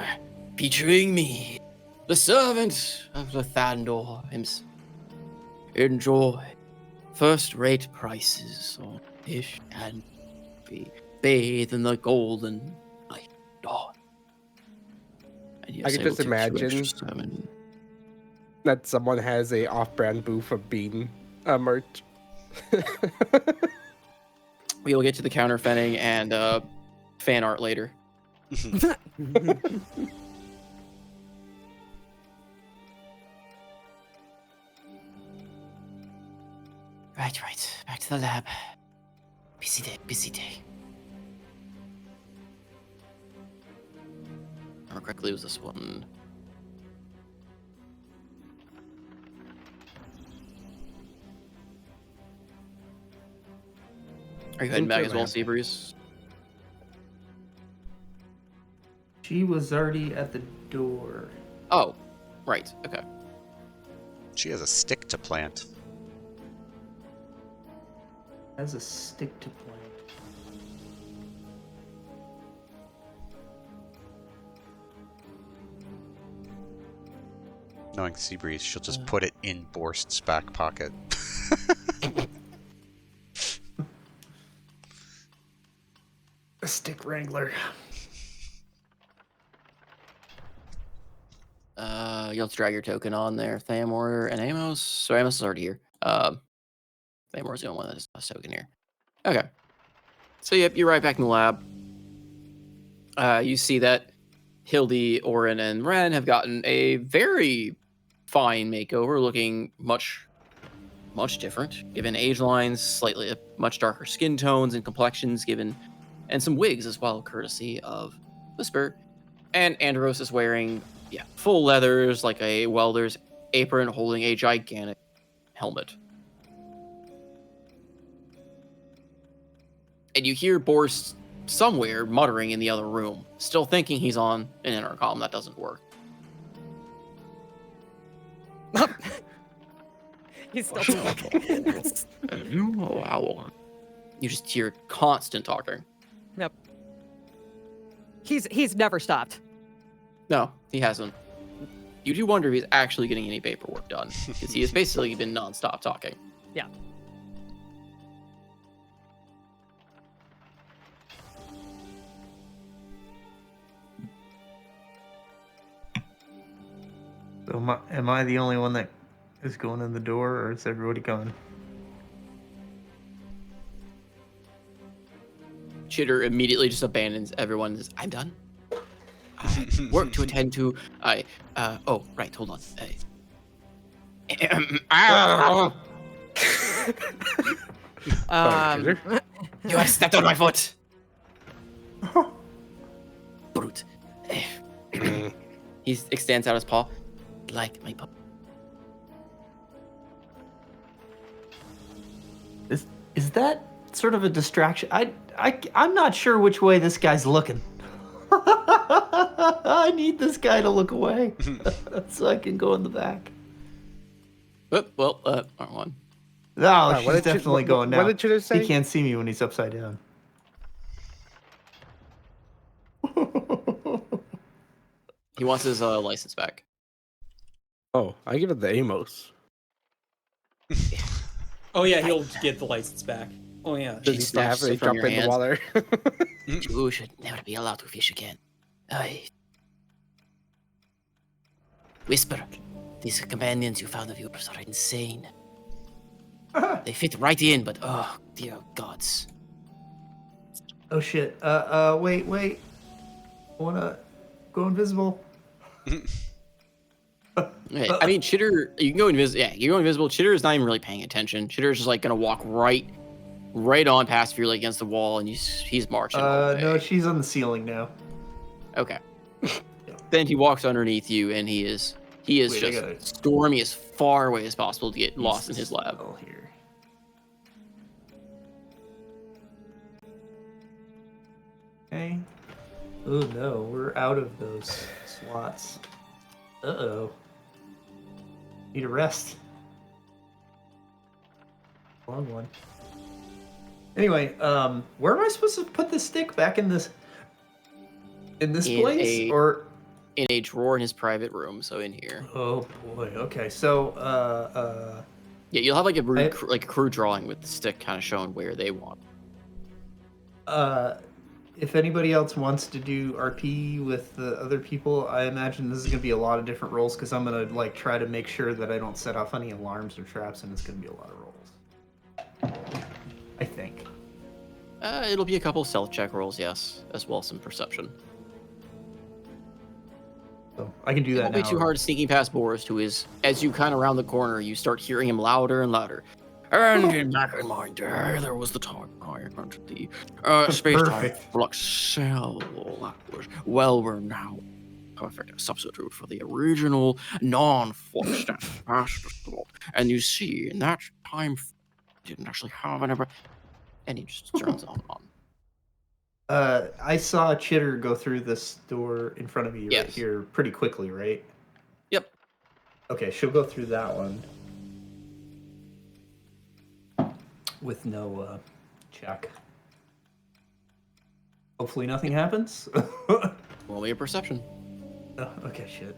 featuring me, the servant of the Thandor himself. Enjoy first-rate prices on fish and bathe in the golden light dawn. And yes, I can will just take 2 extra imagine salmon. that someone has a off-brand booth of bean merch. We will get to the counter fenning and fan art later. Right. Back to the lab. Busy day. If I remember correctly, it was this one. Are you heading back as well, Seabreeze? She was already at the door. Oh, right. Okay. She has a stick to plant. Has a stick to plant. Knowing Seabreeze, she'll just put it in Borst's back pocket. A stick wrangler. You'll drag your token on there, Themor and Amos. So Amos is already here. Themor's the only one that has a token here. Okay. So yep, you're right back in the lab. You see that Hildy, Orin, and Ren have gotten a very fine makeover, looking much different, given age lines, slightly much darker skin tones and complexions, and some wigs as well, courtesy of Whisper. And Anderos is wearing, full leathers, like a welder's apron, holding a gigantic helmet. And you hear Borst somewhere muttering in the other room, still thinking he's on an intercom. That doesn't work. He's still talking. You just hear constant talking. Yep. He's never stopped. No, he hasn't. You do wonder if he's actually getting any paperwork done, because he has basically been nonstop talking. Yeah. So am I the only one that is going in the door, or is everybody gone? Chitter immediately just abandons everyone and says, I'm done. Work to attend to. Oh, right, hold on. You have stepped on my foot. Brute. He extends out his paw. Like my pup. Is that sort of a distraction? I'm not sure which way this guy's looking. I need this guy to look away so I can go in the back. Well, wrong one. No, what she's did definitely going now. What did Chitter say? He can't see me when he's upside down. He wants his license back. Oh, I give it the Amos. Oh yeah, he'll get the license back. Oh yeah. Does he snatched have it? He it from jump your in the hands. water. You should never be allowed to fish again. I whisper. These companions you found of yours are insane. They fit right in, but oh dear gods. Oh shit. Wait. I wanna go invisible. Okay, I mean, Chitter, you can go invisible. Yeah, you go invisible. Chitter is not even really paying attention. Chitter is just like gonna walk right on past you, like against the wall, and he's marching. No, she's on the ceiling now. Okay. Then he walks underneath you, and he is Wait, just storming as far away as possible to get lost in his lab. Here. Okay. Oh no, we're out of those slots. Uh-oh. Need a rest. Long one. Anyway, where am I supposed to put this stick? Back in this place? Or in a drawer in his private room, so in here. oh boy, okay. So Yeah, you'll have like a crew drawing with the stick kind of showing where they want. if anybody else wants to do RP with the other people, I imagine this is going to be a lot of different rolls because I'm going to like try to make sure that I don't set off any alarms or traps, and it's going to be a lot of rolls. I think. It'll be a couple stealth check rolls, yes, as well as some perception. So I can do that It won't now. be too hard sneaking past Borst, who is, as you kind of round the corner, you start hearing him louder and louder. And back in my day, there was the time I entered the space-time Perfect. flux cell. That was, well, we're now perfect substitute for the original non-flux status passport. And you see, in that time, didn't actually have an ever. And he just turns on. I saw Chitter go through this door in front of me right Yes. here pretty quickly, right? Yep. Okay, she'll go through that one. With no check. Hopefully nothing happens. Roll me a perception. Oh, okay, shit.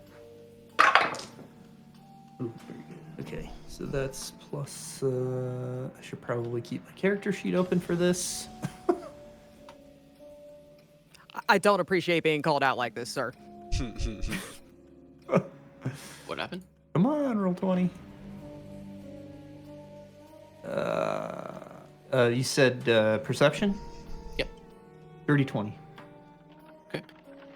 Ooh, very good. Okay, so that's plus. I should probably keep my character sheet open for this. I don't appreciate being called out like this, sir. What happened? Come on, roll 20. You said perception? Yep. 30-20. Okay.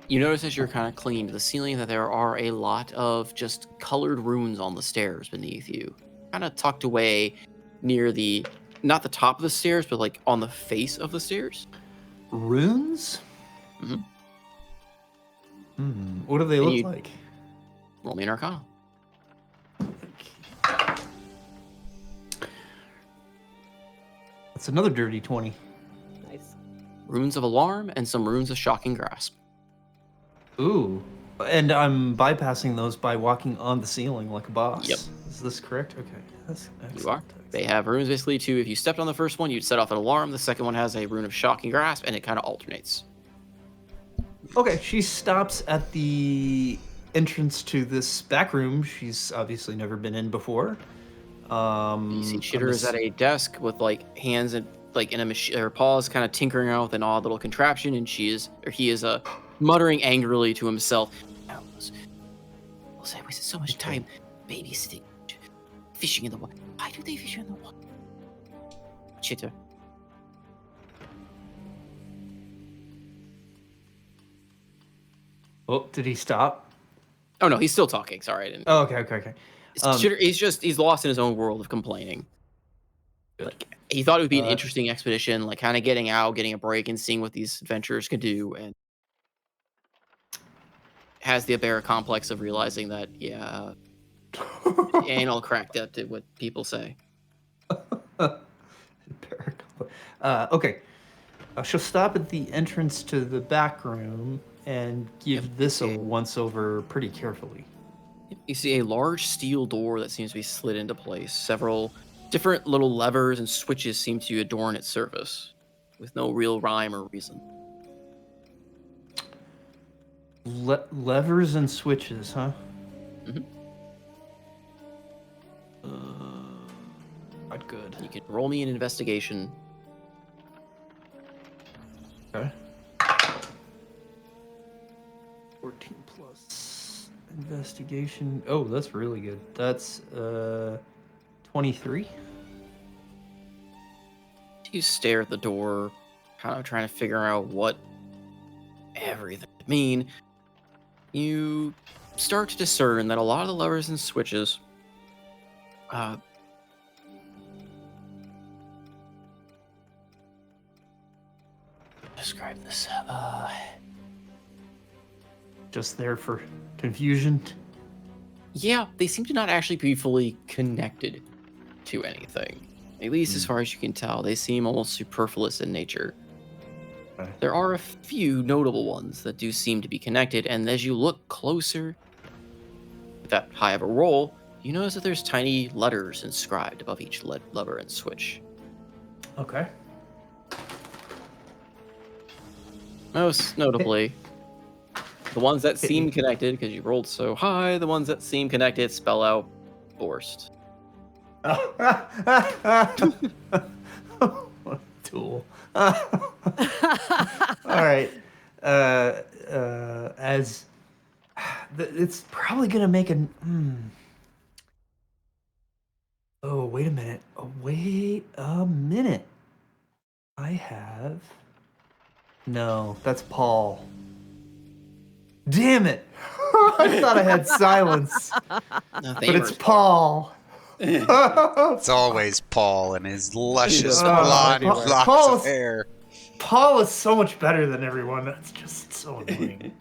You notice as you're kind of clinging to the ceiling that there are a lot of just colored runes on the stairs beneath you. Kind of tucked away near the, not the top of the stairs, but like on the face of the stairs. Runes? Mhm. What do they And look you- like? Roll me an Arcana. That's another dirty 20. Nice. Runes of Alarm and some runes of Shocking Grasp. Ooh. And I'm bypassing those by walking on the ceiling like a boss. Yep. Is this correct? Okay. That's excellent. You are. They have runes basically too. If you stepped on the first one, you'd set off an alarm. The second one has a rune of Shocking Grasp, and it kind of alternates. Okay, she stops at the entrance to this back room she's obviously never been in before. You see Chitter is at a desk with like hands and like in a machine, her paws kind of tinkering around with an odd little contraption, and he is muttering angrily to himself. We'll say I wasted so much time babysitting, fishing in the water. Why do they fish in the water? Chitter. Oh, did he stop? Oh no, he's still talking. Sorry, I didn't. Oh, okay. Chitter, he's lost in his own world of complaining. Like he thought it would be an interesting expedition, like kind of getting out, getting a break, and seeing what these adventurers could do, and has the Abera complex of realizing that ain't all cracked up to what people say. Okay. She'll stop at the entrance to the back room and give this a once over pretty carefully. You see a large steel door that seems to be slid into place. Several different little levers and switches seem to adorn its surface, with no real rhyme or reason. Levers and switches, huh? Mhm. Not good. You can roll me an investigation. Okay. Investigation. Oh, that's really good. That's 23. You stare at the door, kind of trying to figure out what everything could mean. You start to discern that a lot of the levers and switches describe this. Just there for confusion. Yeah, they seem to not actually be fully connected to anything. At least as far as you can tell, they seem almost superfluous in nature. Okay. There are a few notable ones that do seem to be connected, and as you look closer, with that high of a roll, you notice that there's tiny letters inscribed above each lever and switch. Okay. Most notably, the ones that seem connected, because you rolled so high, the ones that seem connected spell out Borst. What a tool. All right. As it's probably gonna make an. Oh, wait a minute. Oh, wait a minute. I have. No, that's Paul. Damn it! I thought I had silence, but it's Paul. It's always Paul and his luscious blonde Paul- locks Paul's- of hair. Paul is so much better than everyone. That's just so annoying.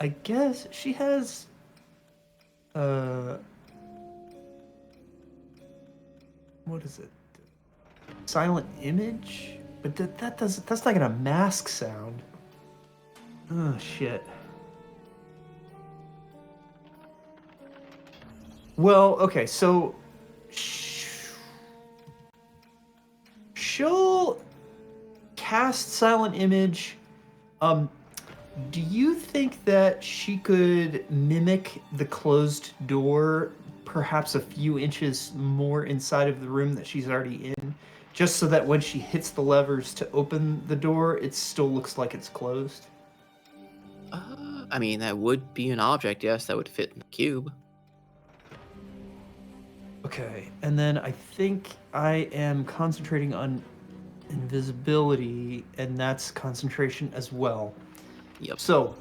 I guess she has. What is it? Silent image, but that doesn't. That's like a mask sound. Oh shit. Well, okay, so she'll cast silent image. Do you think that she could mimic the closed door, perhaps a few inches more inside of the room that she's already in, just so that when she hits the levers to open the door, it still looks like it's closed? I mean, that would be an object, yes, that would fit in the cube. Okay, and then I think I am concentrating on invisibility, and that's concentration as well. Yep. So,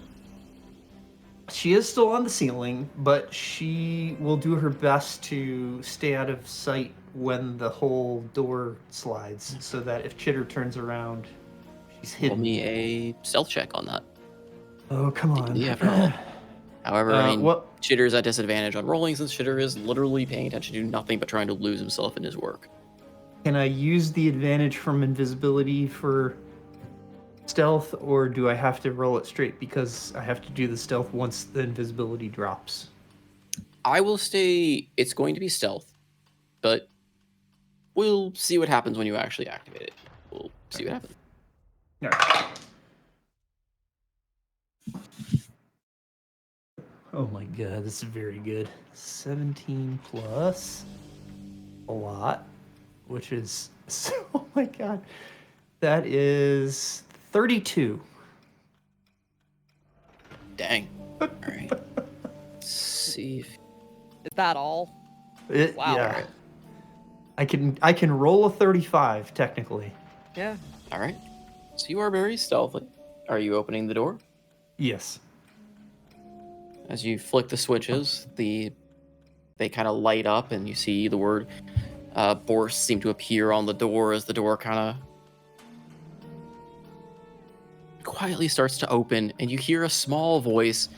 she is still on the ceiling, but she will do her best to stay out of sight when the whole door slides, so that if Chitter turns around, she's Roll hidden. me a stealth check on that. Oh, come on. Yeah, after all. However, I mean, what? Chitter's at disadvantage on rolling since Chitter is literally paying attention to nothing but trying to lose himself in his work. Can I use the advantage from invisibility for stealth, or do I have to roll it straight because I have to do the stealth once the invisibility drops? I will say it's going to be stealth, but we'll see what happens when you actually activate it. We'll see what happens. All right. Oh my god, this is very good. 17 plus a lot, which is oh my god. That is 32. Dang. All right. Let's see. Is that all? Wow. Yeah. I can roll a 35 technically. Yeah. All right. So you are very stealthy. Are you opening the door? Yes. As you flick the switches, they kind of light up, and you see the word Borst seem to appear on the door as the door kind of quietly starts to open, and you hear a small voice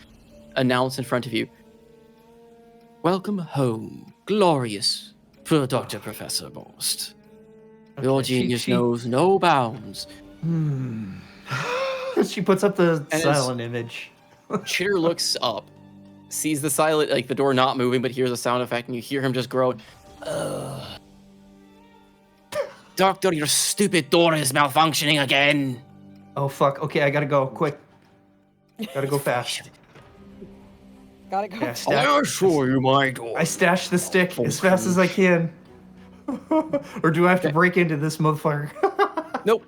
announce in front of you, "Welcome home, glorious Doctor-Professor Borst. Your genius knows no bounds." She puts up the And silent image. Chitter looks up, sees the silent, like the door not moving, but hears a sound effect, and you hear him just groan. Doctor, your stupid door is malfunctioning again. Oh fuck. Okay, I gotta go. Quick. Gotta go fast. Gotta go. Yeah, I'll show you my door. I stash the stick as fast as I can. Or do I have to break into this motherfucker? Nope.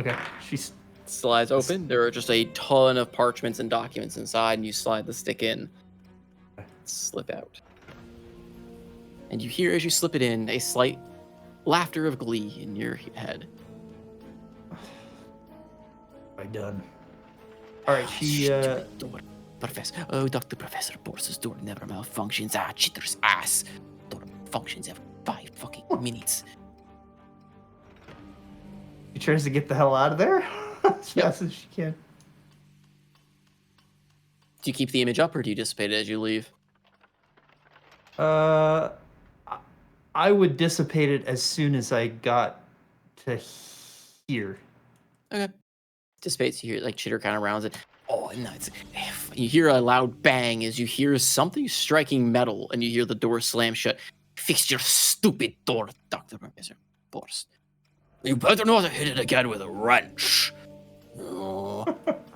Okay. She's Slides open. There are just a ton of parchments and documents inside, and you slide the stick in. Slip out. And you hear as you slip it in a slight laughter of glee in your head. I done. All right, she. Stupid door. Professor. Oh, Doctor-Professor Borst's door never malfunctions. Ah, cheater's ass. Door functions every 5 fucking minutes. She tries to get the hell out of there as fast as she can. Do you keep the image up, or do you dissipate it as you leave? I would dissipate it as soon as I got to here. Okay. Dissipates. You hear like chitter kind of rounds it. Oh, no! You hear a loud bang as you hear something striking metal, and you hear the door slam shut. Fix your stupid door, Doctor-Professor Borst. You better not hit it again with a wrench. Oh,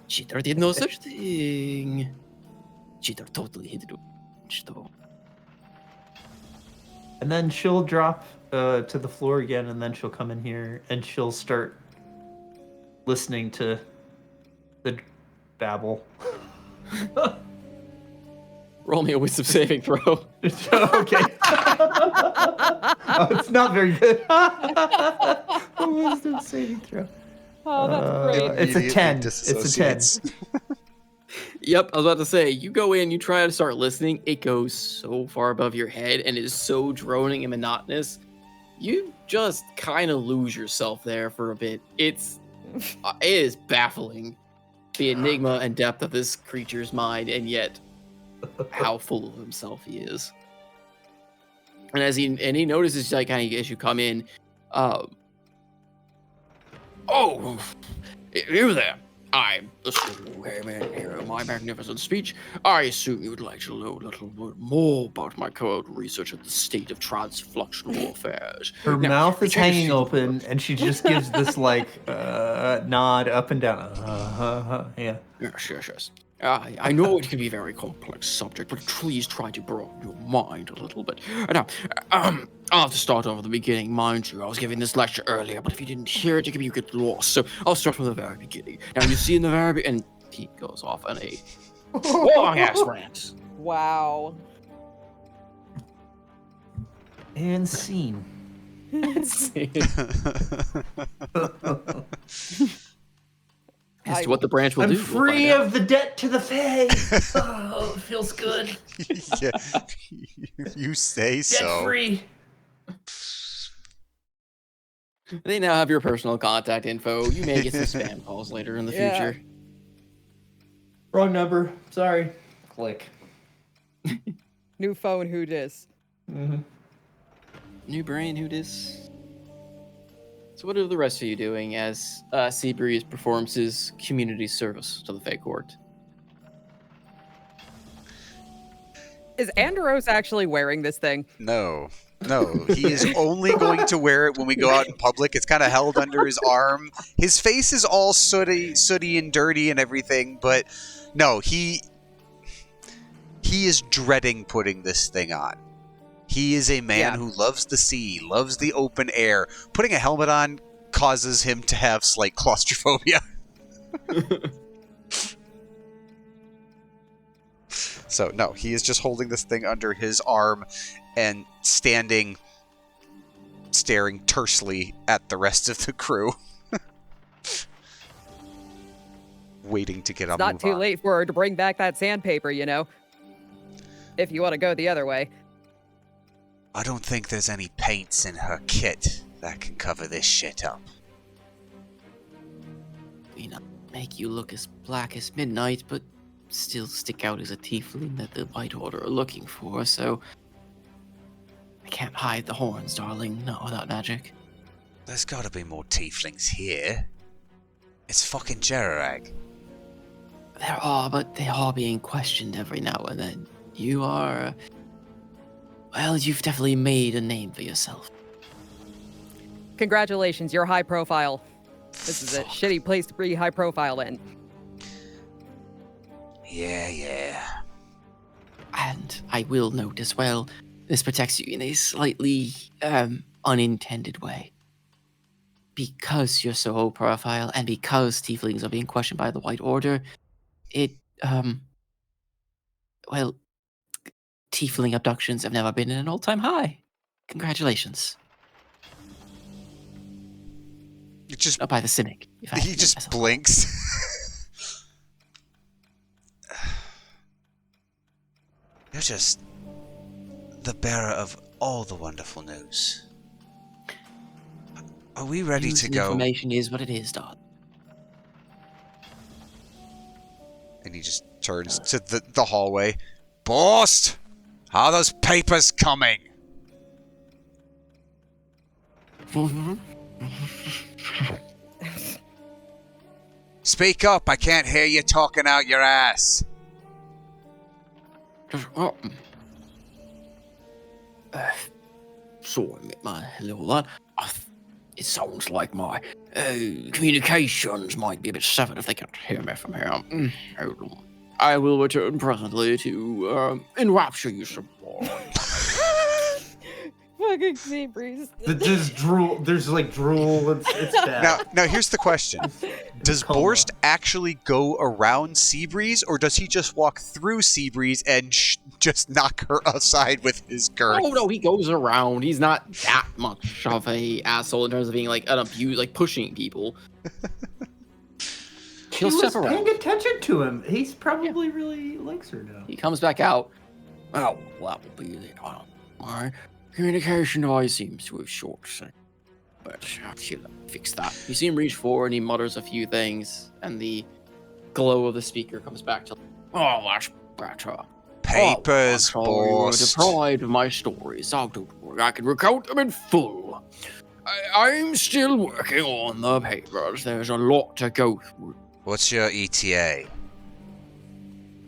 cheater did no such thing. Cheater totally hit it with a wrench, though. And then she'll drop to the floor again, and then she'll come in here, and she'll start listening to the babble. Roll me a wisdom saving throw. Okay. Oh, it's not very good. Wisdom saving throw. Oh, that's great. It's a 10. It's a 10. Disassociates. Yep, I was about to say, you go in, you try to start listening, it goes so far above your head and is so droning and monotonous, you just kind of lose yourself there for a bit. It is baffling, the enigma and depth of this creature's mind, and yet how full of himself he is. And as he notices, like, kind of as you come in, oh, you there. I'm my magnificent speech. I assume you'd like to know a little bit more about my current research at the state of transfluxional affairs. Her Now, mouth is check hanging this- open, and she just gives this like nod up and down. Yeah. Yes. I know it can be a very complex subject, but please try to broaden your mind a little bit. Now, I'll have to start over the beginning. Mind you, I was giving this lecture earlier, but if you didn't hear it, you get lost. So I'll start from the very beginning. Now, you see in the very beginning, and he goes off on a long-ass rant. Wow. And scene. As to what the branch will I'm do. free of the debt to the Fae. Oh, it feels good. Yeah, you say Debt so. free. They now have your personal contact info. You may get some spam calls later in the Yeah. future. Wrong number. Sorry. Click. New phone, who dis? Mm-hmm. New brain, who dis? So what are the rest of you doing as Seabreeze performs his community service to the Fae Court? Is Anderos actually wearing this thing? No, he is only going to wear it when we go out in public. It's kind of held under his arm. His face is all sooty and dirty and everything, but no, he is dreading putting this thing on. He is a man who loves the sea, loves the open air. Putting a helmet on causes him to have slight claustrophobia. So, no, he is just holding this thing under his arm and staring tersely at the rest of the crew. Waiting to get It's on not move too on. late for her to bring back that sandpaper, you know? If you want to go the other way. I don't think there's any paints in her kit that can cover this shit up. May not make you look as black as midnight, but still stick out as a tiefling that the White Order are looking for, so I can't hide the horns, darling, not without magic. There's gotta be more tieflings here. It's fucking Jerirag. There are, but they are being questioned every now and then. You are... Well, you've definitely made a name for yourself. Congratulations, you're high profile. This is a shitty place to be high profile in. Yeah. And I will note as well, this protects you in a slightly, unintended way. because you're so low profile and because tieflings are being questioned by the White Order, well, tiefling abductions have never been at an all-time high. Congratulations. It just By the cynic. he just blinks. You're just the bearer of all the wonderful news. Are we ready to go? Information is what it is, Dodd. And he just turns to the hallway. Borst! How are those papers coming? Speak up, I can't hear you talking out your ass. Sorry, my little lad. It sounds like my communications might be a bit severed if they can't hear me from here. Hold on. I will return presently to enrapture you some more. Fucking Seabreeze. There's drool. There's like drool. It's bad. Now here's the question. Does Coma. Borst actually go around Seabreeze, or does he just walk through Seabreeze and just knock her aside with his girth? Oh no, he goes around. He's not that much of a asshole in terms of being like an abuse, like pushing people. She He'll was step around. paying attention to him. He's probably really likes her now. He comes back out. Oh, well, that will be it. My communication device seems to have short-circuited, but I'll fix that. You see him reach forward and he mutters a few things, and the glow of the speaker comes back to, oh, that's better. Papers, Oh, you were Borst. deprived of my stories. Oh, don't worry, I can recount them in full. I'm still working on the papers. There's a lot to go through. What's your ETA?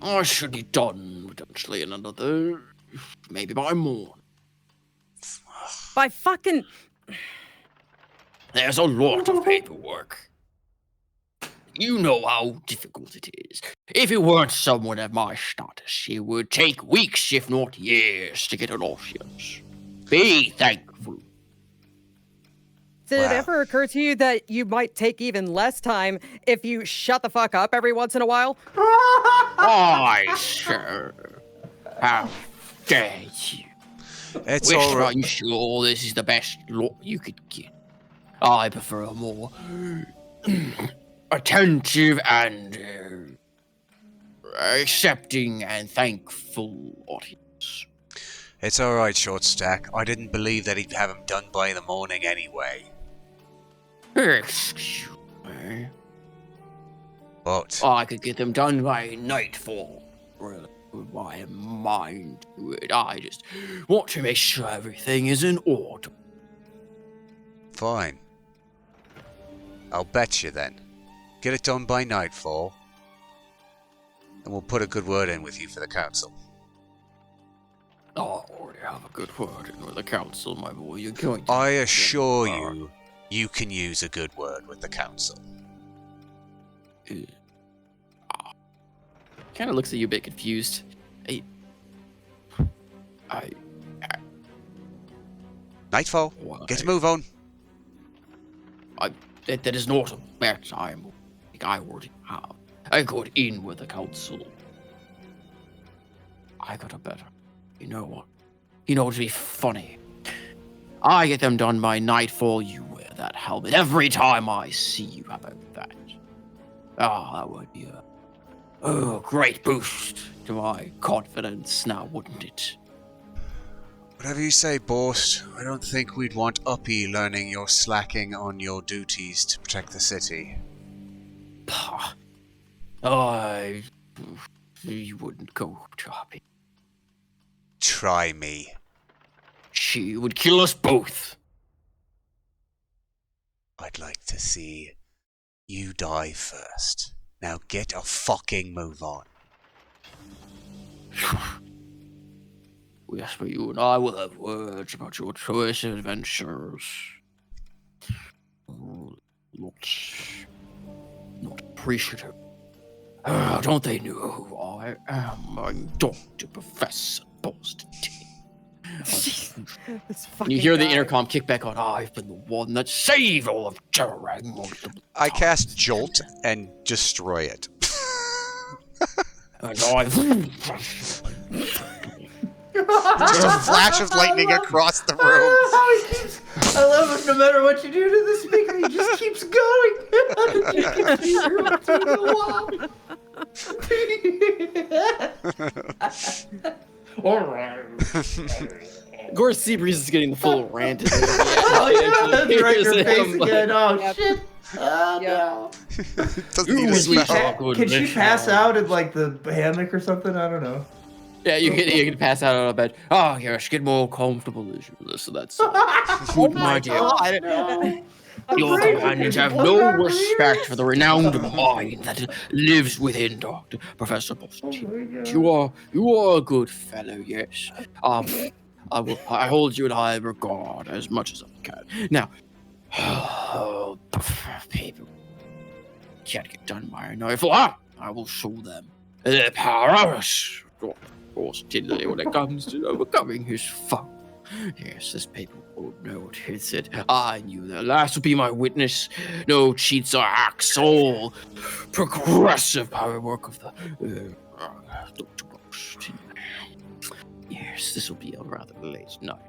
I should be done potentially in another, maybe by morning. By fucking. There's a lot of paperwork. You know how difficult it is. If it weren't someone of my status, it would take weeks, if not years, to get an audience. Be thankful. Did it Wow. ever occur to you that you might take even less time if you shut the fuck up every once in a while? Aye, sir. How dare you? It's Wish all right. I'm sure this is the best lot you could get. I prefer a more attentive and accepting and thankful audience. It's all right, Short Stack. I didn't believe that he'd have him done by the morning anyway. Excuse me. What? I could get them done by nightfall. Really, put my mind to it. I just want to make sure everything is in order. Fine. I'll bet you then. Get it done by nightfall, and we'll put a good word in with you for the council. I already have a good word in with the council, my boy. You're going to. I assure you, you can use a good word with the council. Kind of looks at you a bit confused. Nightfall. Get a move on. That is not a bad time. I already have. I got in with the council. I got a better. You know what? You know what'd be funny? I get them done by nightfall. You wear that helmet every time I see you. How about that? That would be a great boost to my confidence now, wouldn't it? Whatever you say, Borst. I don't think we'd want Uppy learning you're slacking on your duties to protect the city. Pah. You wouldn't go to Uppy. Try me. She would kill us both. I'd like to see you die first. Now get a fucking move on. Yes, but you and I will have words about your choice of adventures. Not appreciative. Don't they know who I am? I'm Doctor-Professor Borst. This You fucking hear the guy. intercom kick back on. I've been the one that saved all of Jerirag. I cast Jolt and destroy it. And I Just a flash of lightning across the room. I love it. No matter what you do to the speaker, he just keeps going. Of course, Seabreeze is getting the full rant. Oh yeah, that's right in your face again. Oh Yep. shit. Oh no. Doesn't need a Usually spell. talk. Can she pass out in like the hammock or something? I don't know. Yeah, you can pass out on a bed. Oh, yes, get more comfortable as you listen. That's good, my dear. God. No. Your companions have no respect for the renowned mind that lives within Doctor-Professor Borst. You are a good fellow, yes. I hold you in high regard as much as I can. Now, people can't get done by a knife. I will show them the power of Osteichthyes when it comes to overcoming his foe. Yes, this paper won't know what hits it. I knew that last would be my witness. No cheats or hacks, all progressive power work of the Dr. Borst. Yes, this will be a rather late night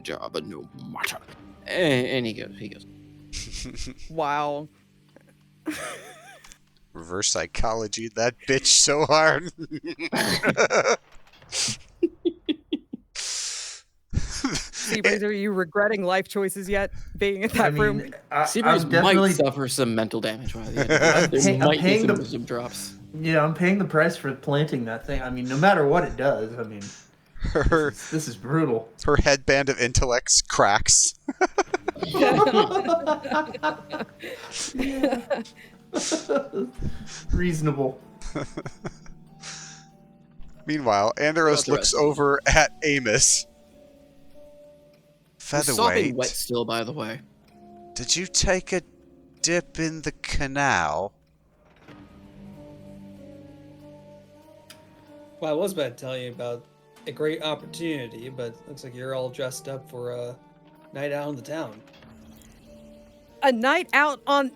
job, but no matter. And he goes. Wow. Reverse psychology that bitch so hard. Seabreeze, are you regretting life choices yet? Being in that room? Seabreeze I'm definitely, might suffer some mental damage by the end of this. There I'm might be paying some the- wisdom drops. yeah, I'm paying the price for planting that thing. I mean, no matter what it does, I mean, her this is brutal. her headband of intellects cracks. Reasonable. Meanwhile, Anderos looks over at Amos. He's sopping Featherweight, wet still, by the way. did you take a dip in the canal? Well, I was about to tell you about a great opportunity, but looks like you're all dressed up for a night out in the town. A night out on.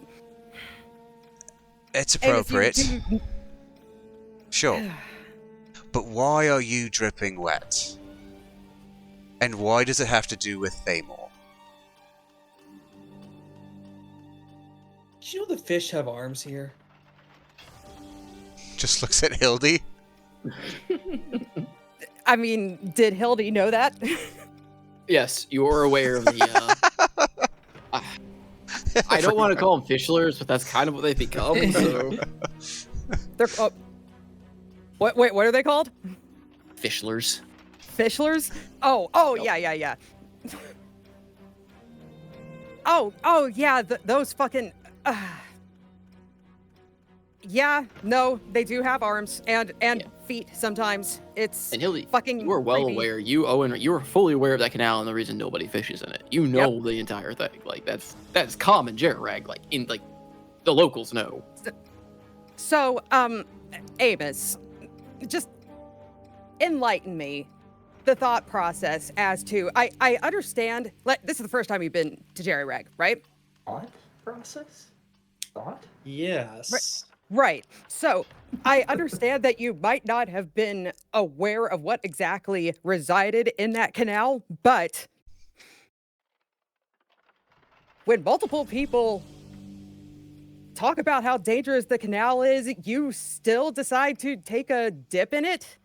It's Amos, you appropriate. didn't- Sure. But why are you dripping wet? And why does it have to do with Themor? Did you know the fish have arms here? Just looks at Hildy. I mean, did Hildy know that? Yes, you are aware of the. I don't want to call them Fishlers, but that's kind of what they've become. So. They're wait, what are they called? Fishlers. Fishlers? Oh, yeah. Oh, yeah, those fucking. Yeah, no, they do have arms and feet sometimes. It's And Hildy, fucking. you are well creepy. aware. You are fully aware of that canal and the reason nobody fishes in it. You know the entire thing. Like that's common Jerirag. Like the locals know. So, Amos, just enlighten me. The thought process as to I understand. This is the first time you've been to Jerirag, right? Thought process? Thought? Yes. Right. So I understand that you might not have been aware of what exactly resided in that canal, but when multiple people talk about how dangerous the canal is, you still decide to take a dip in it?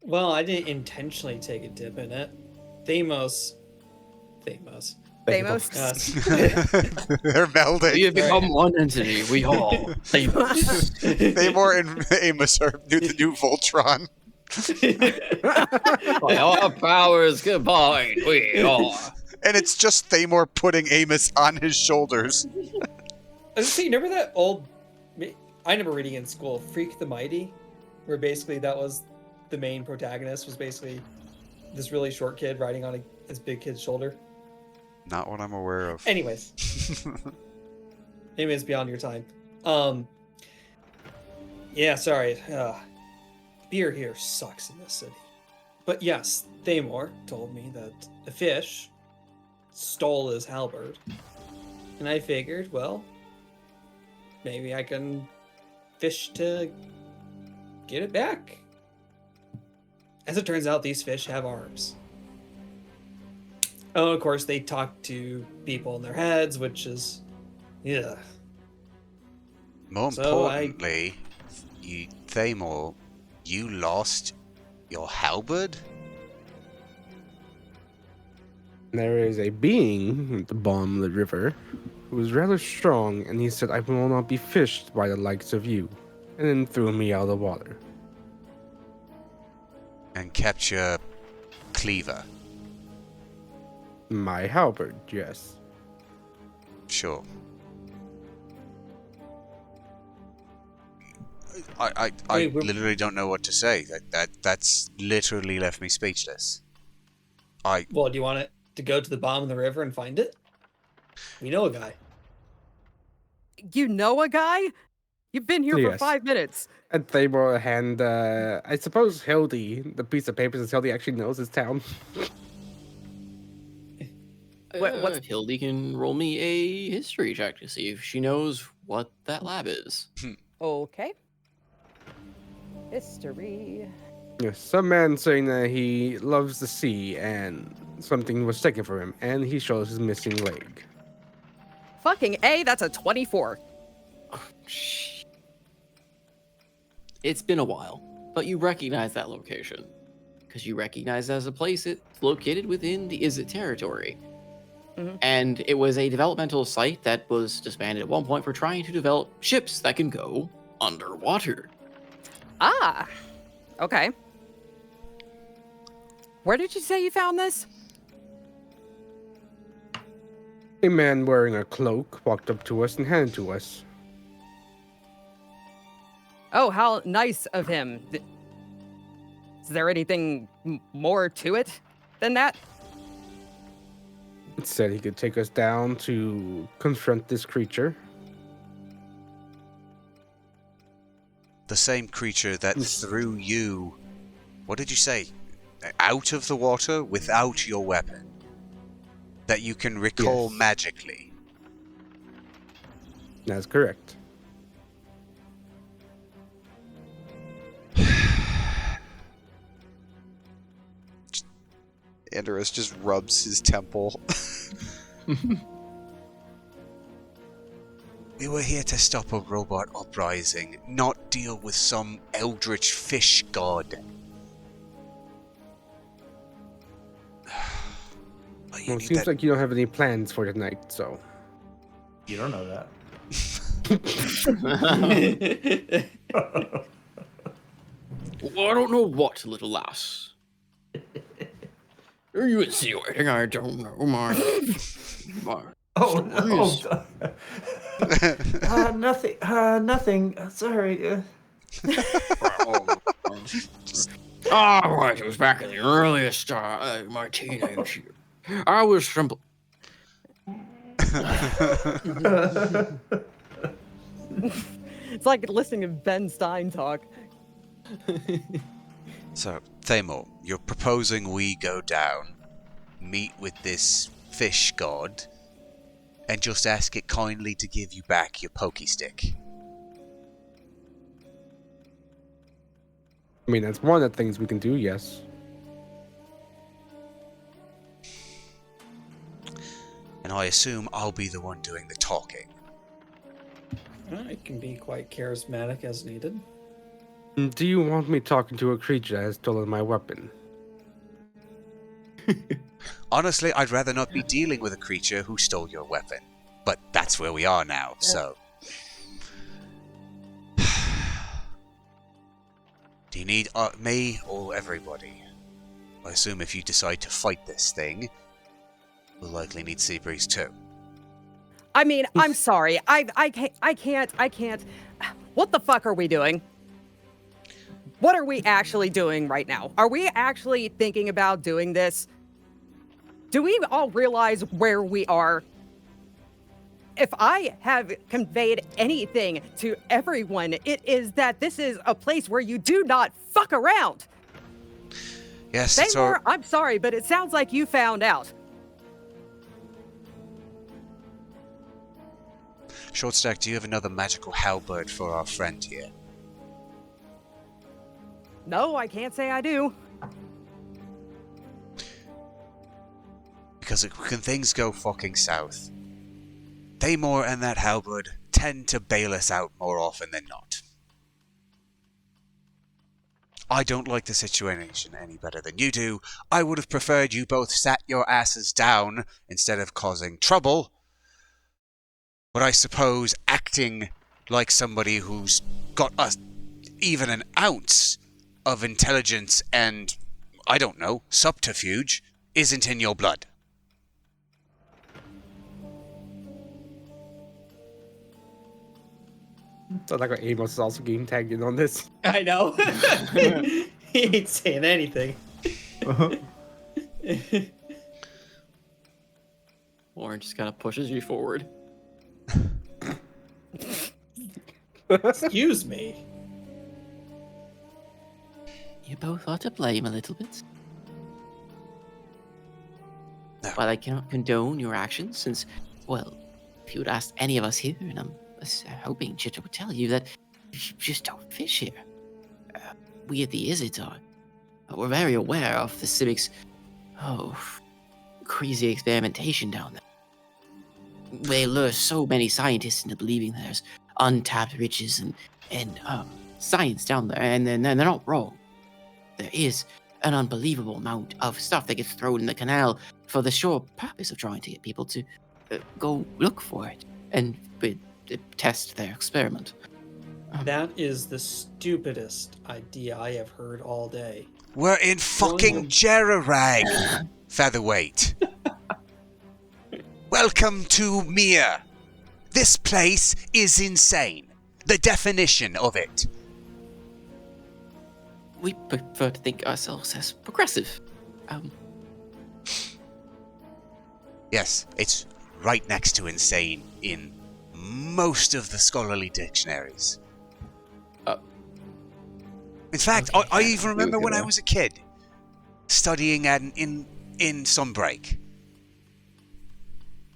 Well, I didn't intentionally take a dip in it. Themos. Themos? Yes. They're melding. We have become one entity. We all. Themor and Amos are the new Voltron. By our powers combined, we are. And it's just Themor putting Amos on his shoulders. I was saying, remember that old? I remember reading in school, Freak the Mighty, where basically that was the main protagonist was basically this really short kid riding on his big kid's shoulder. Not what I'm aware of. Anyways, maybe it's beyond your time. Yeah, sorry. Beer here sucks in this city. But yes, Themor told me that a fish stole his halberd. And I figured, well, maybe I can fish to get it back. As it turns out, these fish have arms. Oh, of course, they talk to people in their heads, which is, yeah. More So importantly, Themor, you lost your halberd? There is a being at the bottom of the river who is rather strong, and he said, I will not be fished by the likes of you, and then threw me out of the water. And kept your cleaver? My halberd, yes. Sure. I Wait, we're- literally don't know what to say. That's literally left me speechless. Well, do you want it to go to the bottom of the river and find it? We know a guy. You know a guy? You've been here for Yes. 5 minutes. And Thamor hand, I suppose Hildy, the piece of paper, since Hildy actually knows his town. What's- Hildy can roll me a history check to see if she knows what that lab is. Okay. History. Yes, some man saying that he loves the sea and something was taken from him, and he shows his missing leg. Fucking A, that's a 24. It's been a while, but you recognize that location. Because you recognize it as a place it's located within the Izzet territory. Mhm. And it was a developmental site that was disbanded at one point for trying to develop ships that can go underwater. Ah, okay. Where did you say you found this? A man wearing a cloak walked up to us and handed to us. Oh, how nice of him. Is there anything more to it than that? It said he could take us down to confront this creature. The same creature that threw you, what did you say, out of the water without your weapon? That you can recall Yes. magically. That's correct. Anderos just rubs his temple. We were here to stop a robot uprising, not deal with some eldritch fish god. But you Well, it need seems that- like you don't have any plans for tonight, so. You don't know that. Well, I don't know what, little lass. Are you insinuating? I don't know, my... Oh, Stories. no. Nothing. Nothing. Sorry. All right, it was back in the earliest my teenage year. I was simple. It's like listening to Ben Stein talk. So, Themor, you're proposing we go down, meet with this fish god, and just ask it kindly to give you back your pokey stick. I mean, that's one of the things we can do, yes. And I assume I'll be the one doing the talking. I can be quite charismatic as needed. Do you want me talking to a creature that has stolen my weapon? Honestly, I'd rather not be dealing with a creature who stole your weapon. But that's where we are now, so... Do you need me or everybody? I assume if you decide to fight this thing, we'll likely need Seabreeze too. I mean, I'm sorry. I can't. What the fuck are we doing? What are we actually doing right now? Are we actually thinking about doing this? Do we all realize where we are? If I have conveyed anything to everyone, it is that this is a place where you do not fuck around. Yes, it's all... Themor, I'm sorry, but it sounds like you found out. Shortstack, do you have another magical halberd for our friend here? No, I can't say I do. Because when things go fucking south, Themor and that halberd tend to bail us out more often than not. I don't like the situation any better than you do. I would have preferred you both sat your asses down instead of causing trouble. But I suppose acting like somebody who's got even an ounce of intelligence and, I don't know, subterfuge isn't in your blood. So like Amos is also getting tagged in on this. I know. He ain't saying anything. Lauren just kind of pushes you forward. Excuse me. You both are to blame a little bit. No. While I cannot condone your actions, since, well, if you would ask any of us here, and I'm hoping Chitta would tell you that you just don't fish here. We at the Izzet we're very aware of the Civic's, crazy experimentation down there. They lure so many scientists into believing there's untapped riches and science down there, and then they're not wrong. There is an unbelievable amount of stuff that gets thrown in the canal for the sure purpose of trying to get people to go look for it and test their experiment. That is the stupidest idea I have heard all day. We're in fucking Jerirag, featherweight. Welcome to Mir. This place is insane. The definition of it. We prefer to think ourselves as progressive. Yes, it's right next to insane in most of the scholarly dictionaries. In fact, okay, I yeah, even remember when I there. was a kid studying in Sunbreak.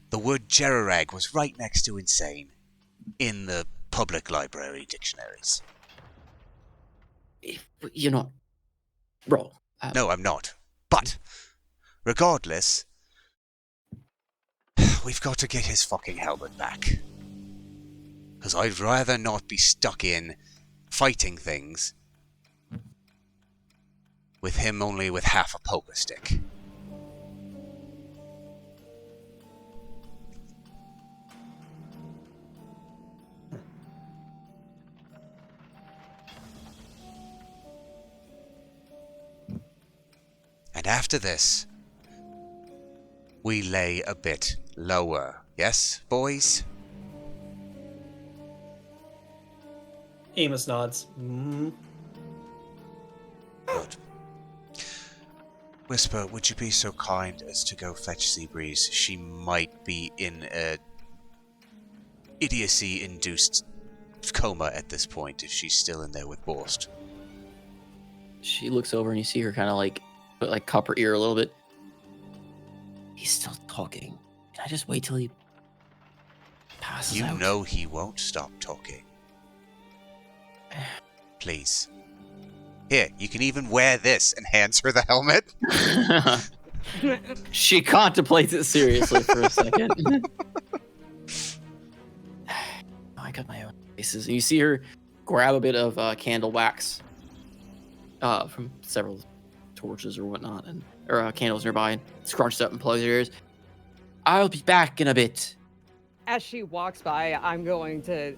The word Jerirag was right next to insane in the public library dictionaries. If you're not wrong. No, I'm not. But, regardless, we've got to get his fucking halberd back. Because I'd rather not be stuck in fighting things with him only with half a poker stick. And after this, we lay a bit lower. Yes, boys? Amos nods. Mm-hmm. Good. Whisper, would you be so kind as to go fetch Seabreeze? She might be in a idiocy-induced coma at this point if she's still in there with Borst. She looks over and you see her kind of like cup her ear a little bit. He's still talking. Can I just wait till he passes out? You know he won't stop talking. Please. Here, you can even wear this, and hands her the helmet. She contemplates it seriously for a second. I got my own. And you see her grab a bit of candle wax from several torches or whatnot, or candles nearby, and scrunches up and plugs her ears. I'll be back in a bit. As she walks by, I'm going to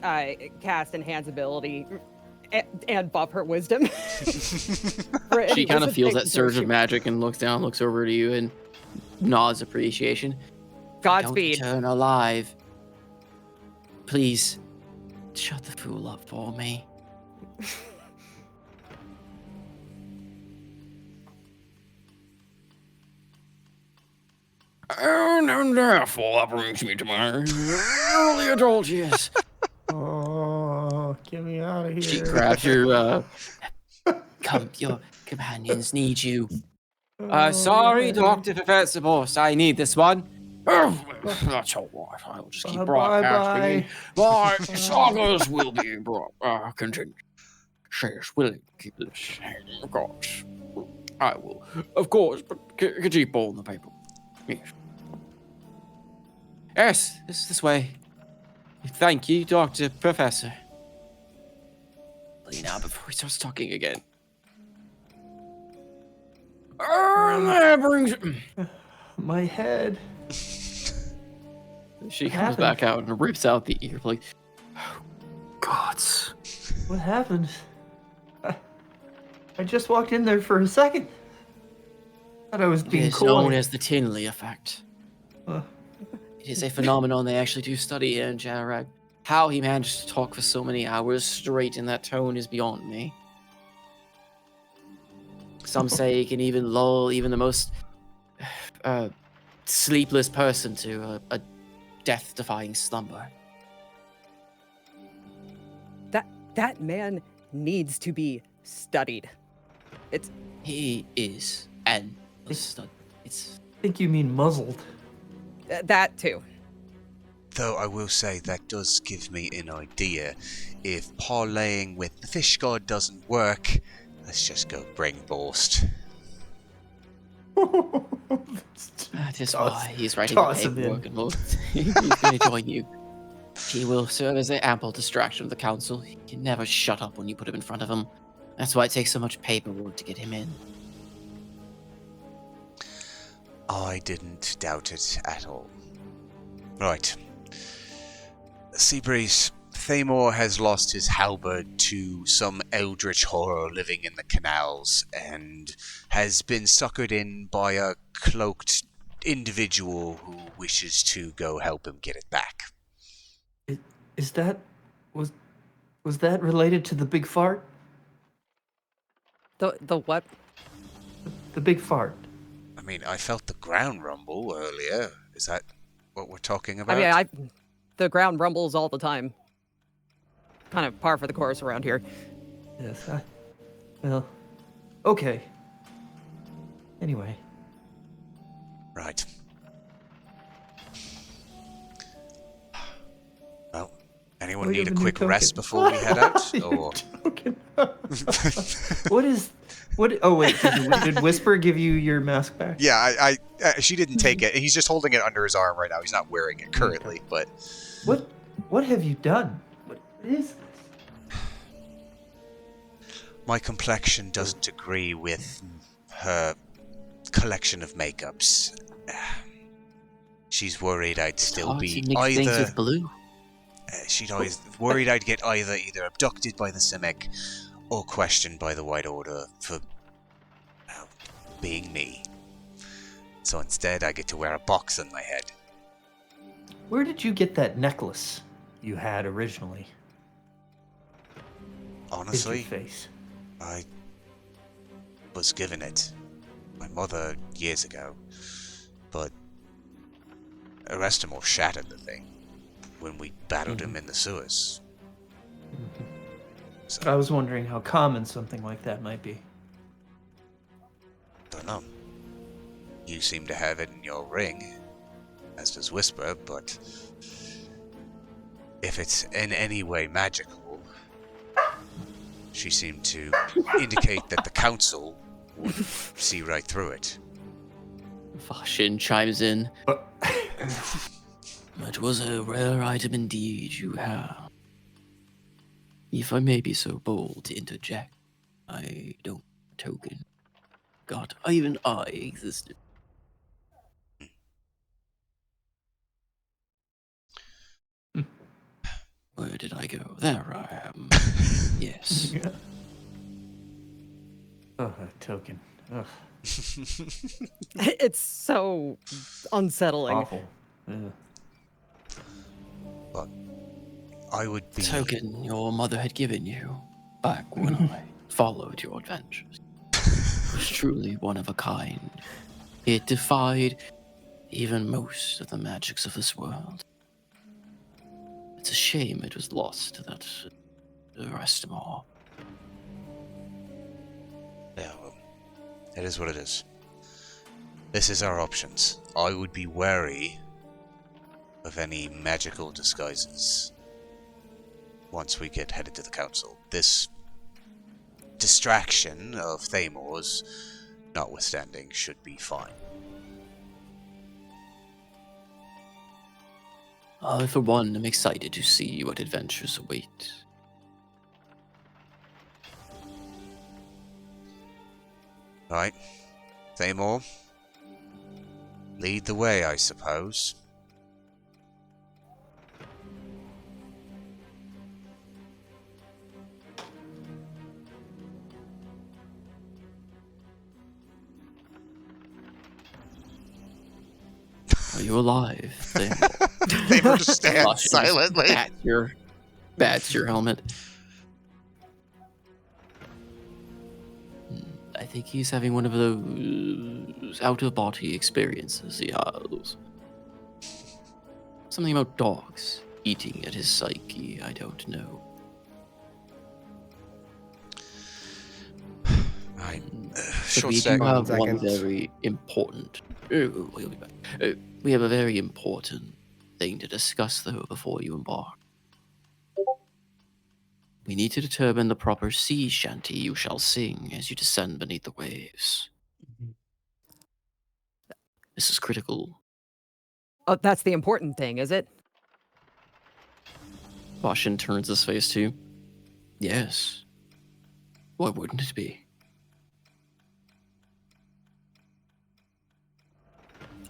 cast Enhance Ability and buff her wisdom. She kind of feels that surge of magic and looks down, looks over to you, and nods appreciation. Godspeed. Don't return alive. Please, shut the fool up for me. And therefore, that brings me to my early adult years. Oh, get me out of here. She grabs your Come, your companions need you. Sorry, Yay. Doctor-Professor Borst. I need this one. That's all right. I'll just keep broadcasting. My sagas will be continued. She's willing to keep this. Of course. I will. Of course, but keep all in the paper. Yes. Yes, this way. Thank you, Doctor-Professor. Now, before he starts talking again. That brings... My head. She What comes happened? back out and rips out the ear plug. Oh, gods. What happened? I just walked in there for a second. Thought I was It being is coy. known as the Tinley effect. Uh, It is a phenomenon they actually do study here in Jerirag. How he managed to talk for so many hours straight in that tone is beyond me. Some say he can even lull even the most sleepless person to a death-defying slumber. That man needs to be studied. He is an it's I think you mean muzzled. That too. Though I will say that does give me an idea. If parlaying with the fish god doesn't work, let's just go bring Borst. That is Toss- why he's writing the toss him paperwork in. and he's going to join you. He will serve as an ample distraction of the council. He can never shut up when you put him in front of him. That's why it takes so much paperwork to get him in. I didn't doubt it at all. Right. Seabreeze, Themor has lost his halberd to some eldritch horror living in the canals and has been suckered in by a cloaked individual who wishes to go help him get it back. Is that was that related to the big fart? The what? The big fart. I mean, I felt the ground rumble earlier. Is that what we're talking about? I mean, the ground rumbles all the time. Kind of par for the course around here. Yes. Well. Okay. Anyway. Right. Well, anyone Oh, you need a have a new quick rest token. before we head out? You're Or joking. What? Oh wait, did Whisper give you your mask back? yeah, I she didn't take it. He's just holding it under his arm right now. He's not wearing it currently, but What have you done? What is this? my complexion doesn't agree with her collection of makeups. She's worried I'd still Hard be to mix things either. with blue. She'd always worried I'd get either abducted by the Simic or questioned by the White Order for being me. So instead, I get to wear a box on my head. Where did you get that necklace you had originally? Honestly, Hid your face. I was given it. My mother years ago. But Arestamor shattered the thing when we battled him in the sewers. So, I was wondering how common something like that might be. don't know. You seem to have it in your ring, as does Whisper, but if it's in any way magical, she seemed to indicate that the council would see right through it. Fashin chimes in. But It was a rare item indeed you have. If I may be so bold to interject, I don't token. God, even I existed. Where did I go? There I am. Yes. oh, a token. Ugh, It's so unsettling. awful. Yeah. But I would be... Token your mother had given you back when I followed your adventures. It was truly one of a kind. It defied even most of the magics of this world. It's a shame it was lost to that Arestamor. Yeah, well, it is what it is. This is our options. I would be wary of any magical disguises once we get headed to the council. This distraction of Themor's, notwithstanding, should be fine. I, for one, am excited to see what adventures await. Right. Themor, lead the way, I suppose. Are you alive, Themor? Themor just stands Gosh, you just silently. bats your helmet. I think he's having one of those out-of-body experiences he has. Something about dogs eating at his psyche, I don't know. Right. But Short we do stack. have one Seconds. very important... Oh, we'll be back. We have a very important thing to discuss, though, before you embark. We need to determine the proper sea shanty you shall sing as you descend beneath the waves. This is critical. Oh, that's the important thing, is it? Bashin turns his face to you. Yes. Why wouldn't it be?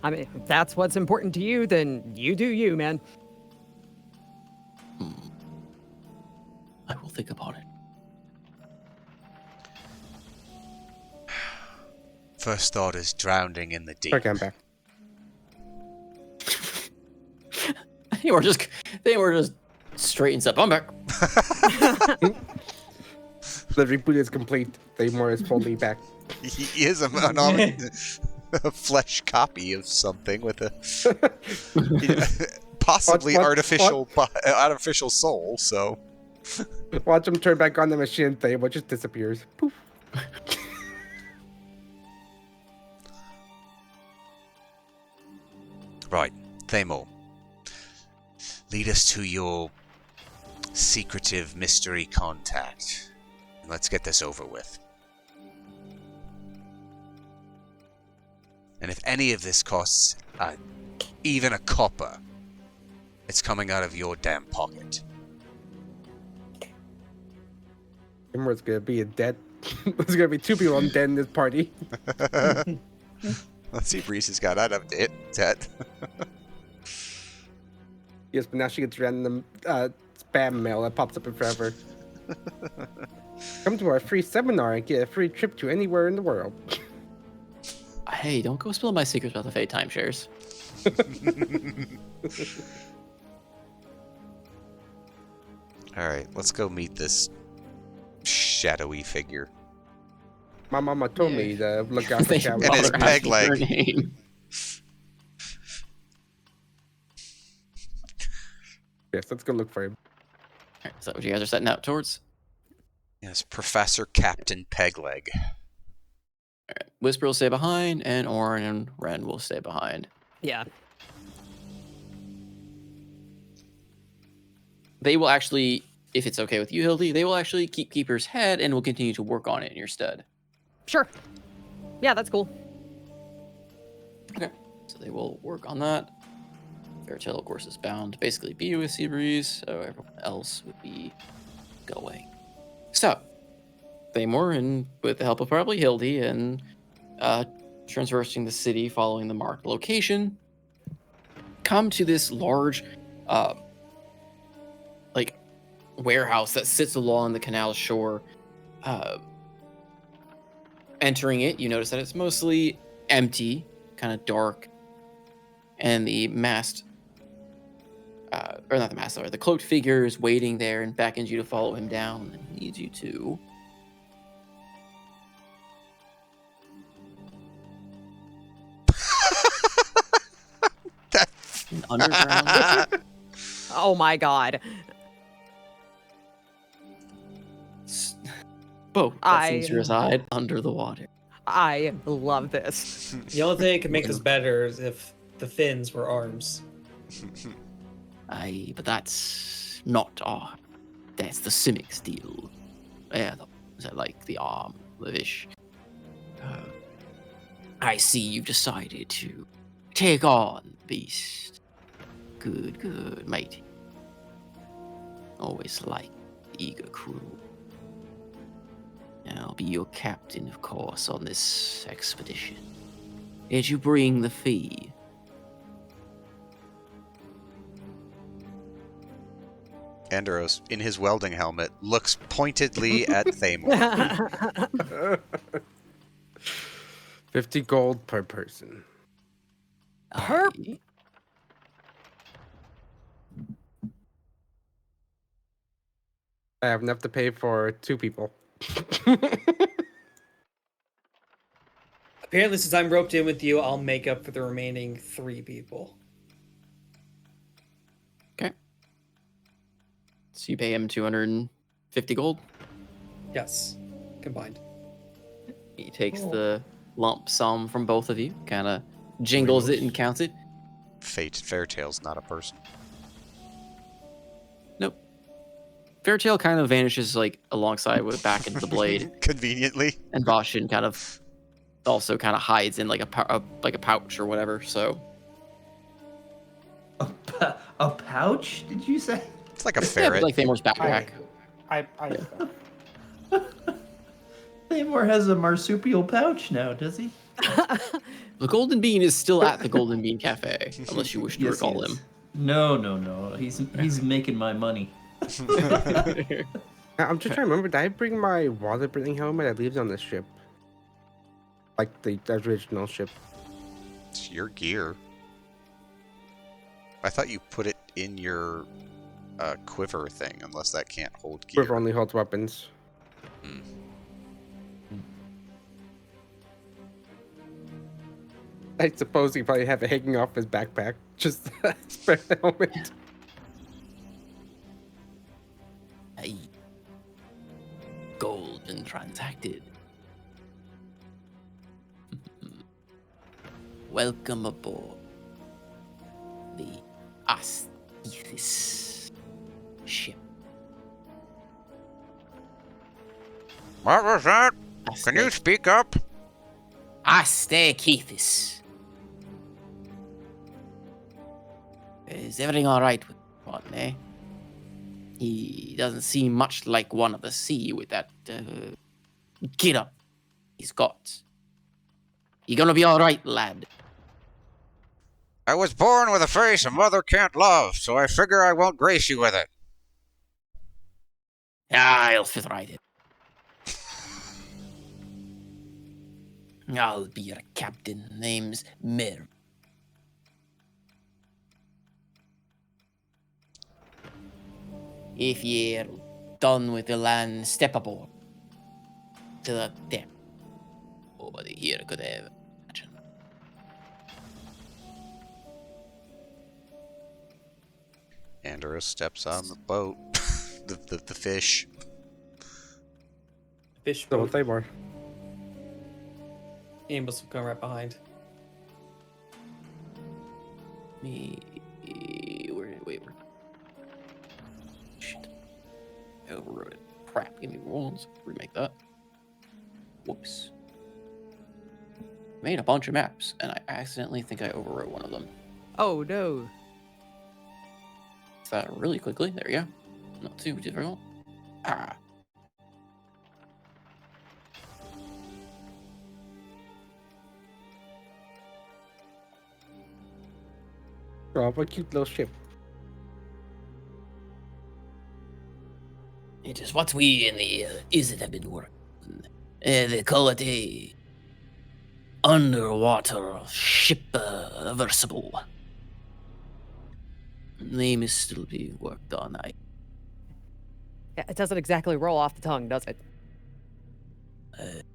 I mean, if that's what's important to you, then you do you, man. I will think about it. First thought is drowning in the deep. Okay, I'm back. They were just straightens up. I'm back. The reboot is complete. Themor is fully back. He is a flesh copy of something with a possibly What? artificial soul. So Watch him turn back on the machine, Themor just disappears. Poof. right, Themor, lead us to your secretive mystery contact. Let's get this over with. And if any of this costs even a copper, it's coming out of your damn pocket. Themor's gonna be dead. There's gonna be 2 people dead in this party. Let's see if Reese has got out of it. Dead. Yes, but now she gets random spam mail that pops up in forever. Come to our free seminar and get a free trip to anywhere in the world. Hey, don't go spill my secrets about the Fate timeshares. Alright, let's go meet this shadowy figure. My mama told me to look out for They cowards. And his bother peg asking leg. her name. Yes, let's go look for him. Alright, is that what you guys are setting out towards? Yes, Professor Captain Pegleg. Alright, Whisper will stay behind, and Orin and Ren will stay behind. Yeah. They will actually, if it's okay with you, Hildy, they will actually keep Keeper's head and will continue to work on it in your stead. Sure. Yeah, that's cool. Okay, so they will work on that. Fairtail, of course, is bound to basically be with Seabreeze, so everyone else would be going. So, Themor, and with the help of probably Hildy, and traversing the city following the marked location, come to this large, warehouse that sits along the canal shore. Entering it, you notice that it's mostly empty, kind of dark, and the mast, or not the mast, sorry, the cloaked figure is waiting there and beckons you to follow him down and needs you to. An underground. Oh my god. Boat that I- seems to reside under the water. I love this. The only thing that could make this better is if the fins were arms. Aye, but that's not our. That's the Simics deal. Yeah, that like the arm, the fish. I see you've decided to take on the beast. Good, good, matey. Always like eager crew. I'll be your captain, of course, on this expedition. Did you bring the fee? Anderos, in his welding helmet, looks pointedly at Themor. 50 gold per person. Per- Aye. I have enough to pay for 2 people. Apparently, since I'm roped in with you, I'll make up for the remaining 3 people. Okay. So you pay him 250 gold. Yes, combined. He takes the lump sum from both of you, kind of jingles it and counts it. Fairtail's not a person. Nope. Fairtail kind of vanishes like alongside with back into the blade, Conveniently. and Bashin kind of also kind of hides in like a pouch or whatever. So A pouch? Did you say? It's like a yeah, ferret. like Themor's backpack. Themor has a marsupial pouch now, does he? The Golden Bean is still at the Golden Bean Cafe, unless you wish to Yes, recall he is. him. No. He's making my money. I'm just trying to remember, did I bring my water-breathing helmet? I leave it on the ship. Like the original ship. It's your gear. I thought you put it in your quiver thing, unless that can't hold gear. Quiver only holds weapons. Hmm. I suppose he probably have it hanging off his backpack. Just spare the helmet. Aye. Gold been transacted. Welcome aboard the Osteichthyes ship. What was that? Can you speak up? Osteichthyes. Is everything all right with one, eh? He doesn't seem much like one of the sea with that get up he's got. You gonna be all right, lad? I was born with a face a mother can't love, so I figure I won't grace you with it. I'll fit right in. I'll be your captain. Name's Myrv. If you're done with the land, step aboard. To the deck. Nobody here could ever imagine. Anderos steps on the boat. the fish. Fish So boat. Themor. Amos will come right behind. Wait. Shit. I overwrote it. Crap, give me rolls. Remake that. Whoops. Made a bunch of maps, and I accidentally think I overwrote one of them. Oh no. That really quickly. There we go. Not too difficult. Ah. Oh, what a cute little ship. It is what we in the Izzet have been working on. They call it a underwater ship versable. Name is still being worked on. Yeah, it doesn't exactly roll off the tongue, does it?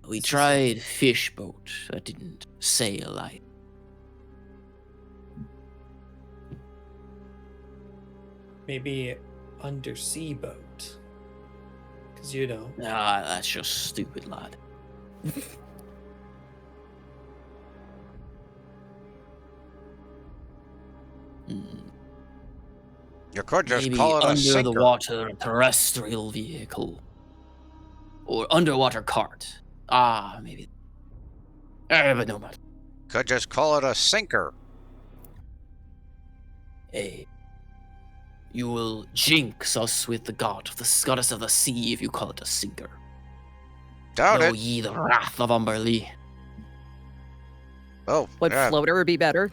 We tried fish boat. That didn't sail. Maybe undersea boat. Because you know. That's just stupid, lad. You could just Maybe call it a under sinker. the water terrestrial vehicle. Or underwater cart. Ah, maybe. But no matter. Could just call it a sinker. Hey. You will jinx us with the goddess of the sea if you call it a sinker. Doubt Know it. ye the wrath of Umberlee. Oh, Would yeah. floater be better?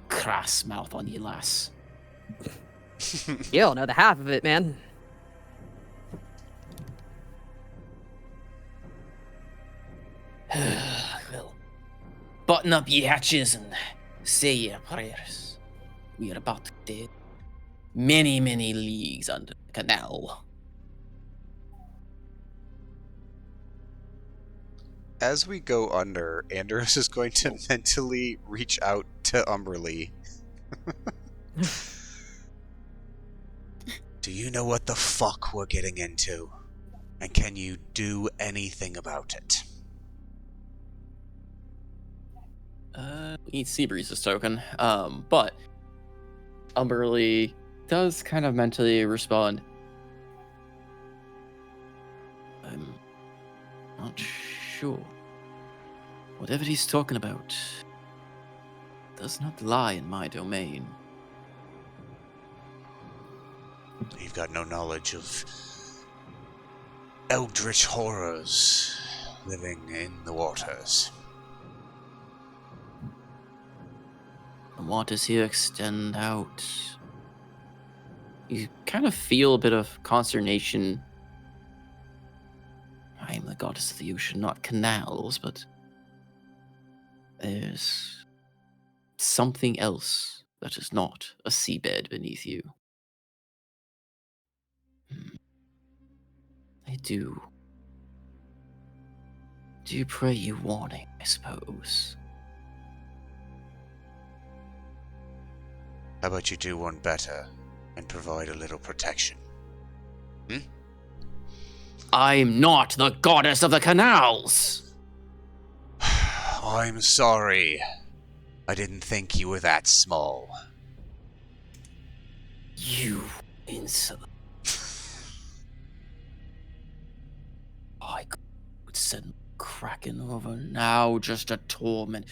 Crass mouth on ye, lass. You don't know the half of it, man. Well, button up ye hatches and say your prayers. We are about to dead many, many leagues under the canal. As we go under, Anderos is going to mentally reach out to Umberlee. Do you know what the fuck we're getting into? And can you do anything about it? We need Seabreeze's token. But Umberlee does kind of mentally respond. I'm not sure. Whatever he's talking about does not lie in my domain. You've got no knowledge of eldritch horrors living in the waters. The waters here extend out. You kind of feel a bit of consternation. I am the goddess of the ocean, not canals, but there's something else that is not a seabed beneath you. I do pray you warning, I suppose. How about you do one better and provide a little protection? I'm not the goddess of the canals! I'm sorry. I didn't think you were that small. You insolent. I could send Kraken over now just to torment.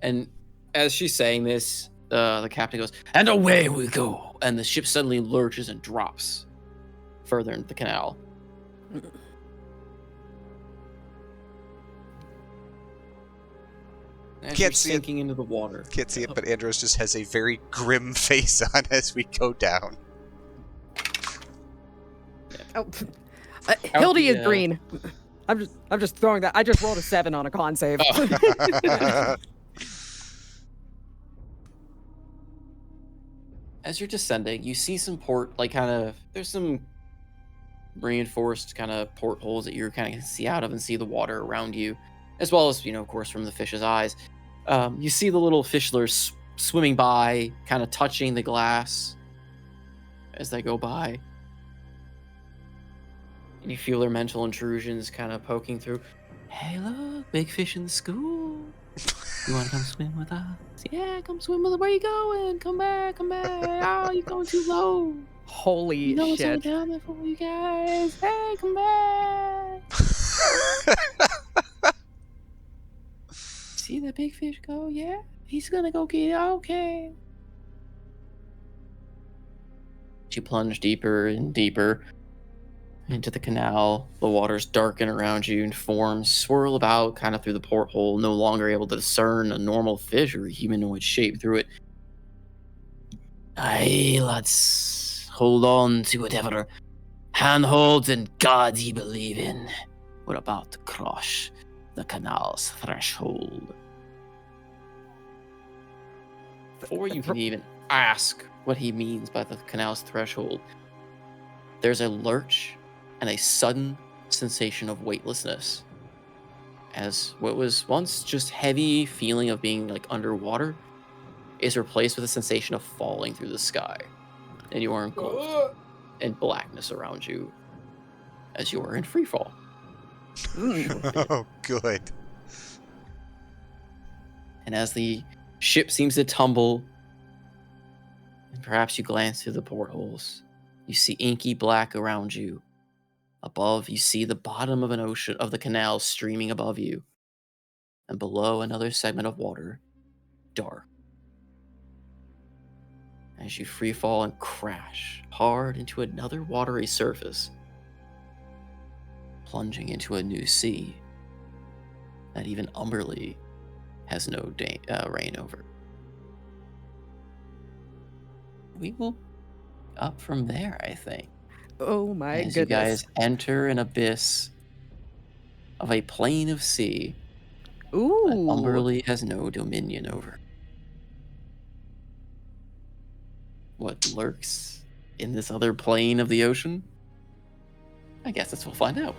And as she's saying this, the captain goes, and away we go! And the ship suddenly lurches and drops further into the canal. As Can't you're see it. sinking into the water. Can't see it, but Andros just has a very grim face on as we go down. Oh, Hildy is the, green. I'm just throwing that. I just rolled a 7 on a con save. As you're descending, you see some there's some reinforced kind of portholes that you're kind of see out of and see the water around you, as well as, of course, from the fish's eyes. You see the little fishlers swimming by, kind of touching the glass as they go by. And you feel their mental intrusions kind of poking through. Hey, look, big fish in the school. You want to come swim with us? Yeah, come swim with us. Where you going? Come back, come back. Oh, you're going too low. Holy You know what's all shit. down there for you guys. Hey, come back. See that big fish go? Yeah, he's gonna go get it. Okay. She plunged deeper and deeper into the canal. The waters darken around you and forms swirl about kind of through the porthole, no longer able to discern a normal fish or humanoid shape through it. Aye, lads, hold on to whatever handholds and gods you believe in. We're about to cross the canal's threshold. Before you can even ask what he means by the canal's threshold, there's a lurch and a sudden sensation of weightlessness, as what was once just heavy feeling of being like underwater is replaced with a sensation of falling through the sky, and you are engulfed in blackness around you as you are in free fall. Oh, good. And as the Ship seems to tumble, and perhaps you glance through the portholes. You see inky black around you. Above, you see the bottom of an ocean of the canal streaming above you, and below another segment of water, dark. As you free fall and crash hard into another watery surface, plunging into a new sea that even Umberly has no reign over. We will up from there, I think. Oh my As you goodness. guys enter an abyss of a plane of sea that Ooh. Umberly has no dominion over. What lurks in this other plane of the ocean? I guess that's what we'll find out.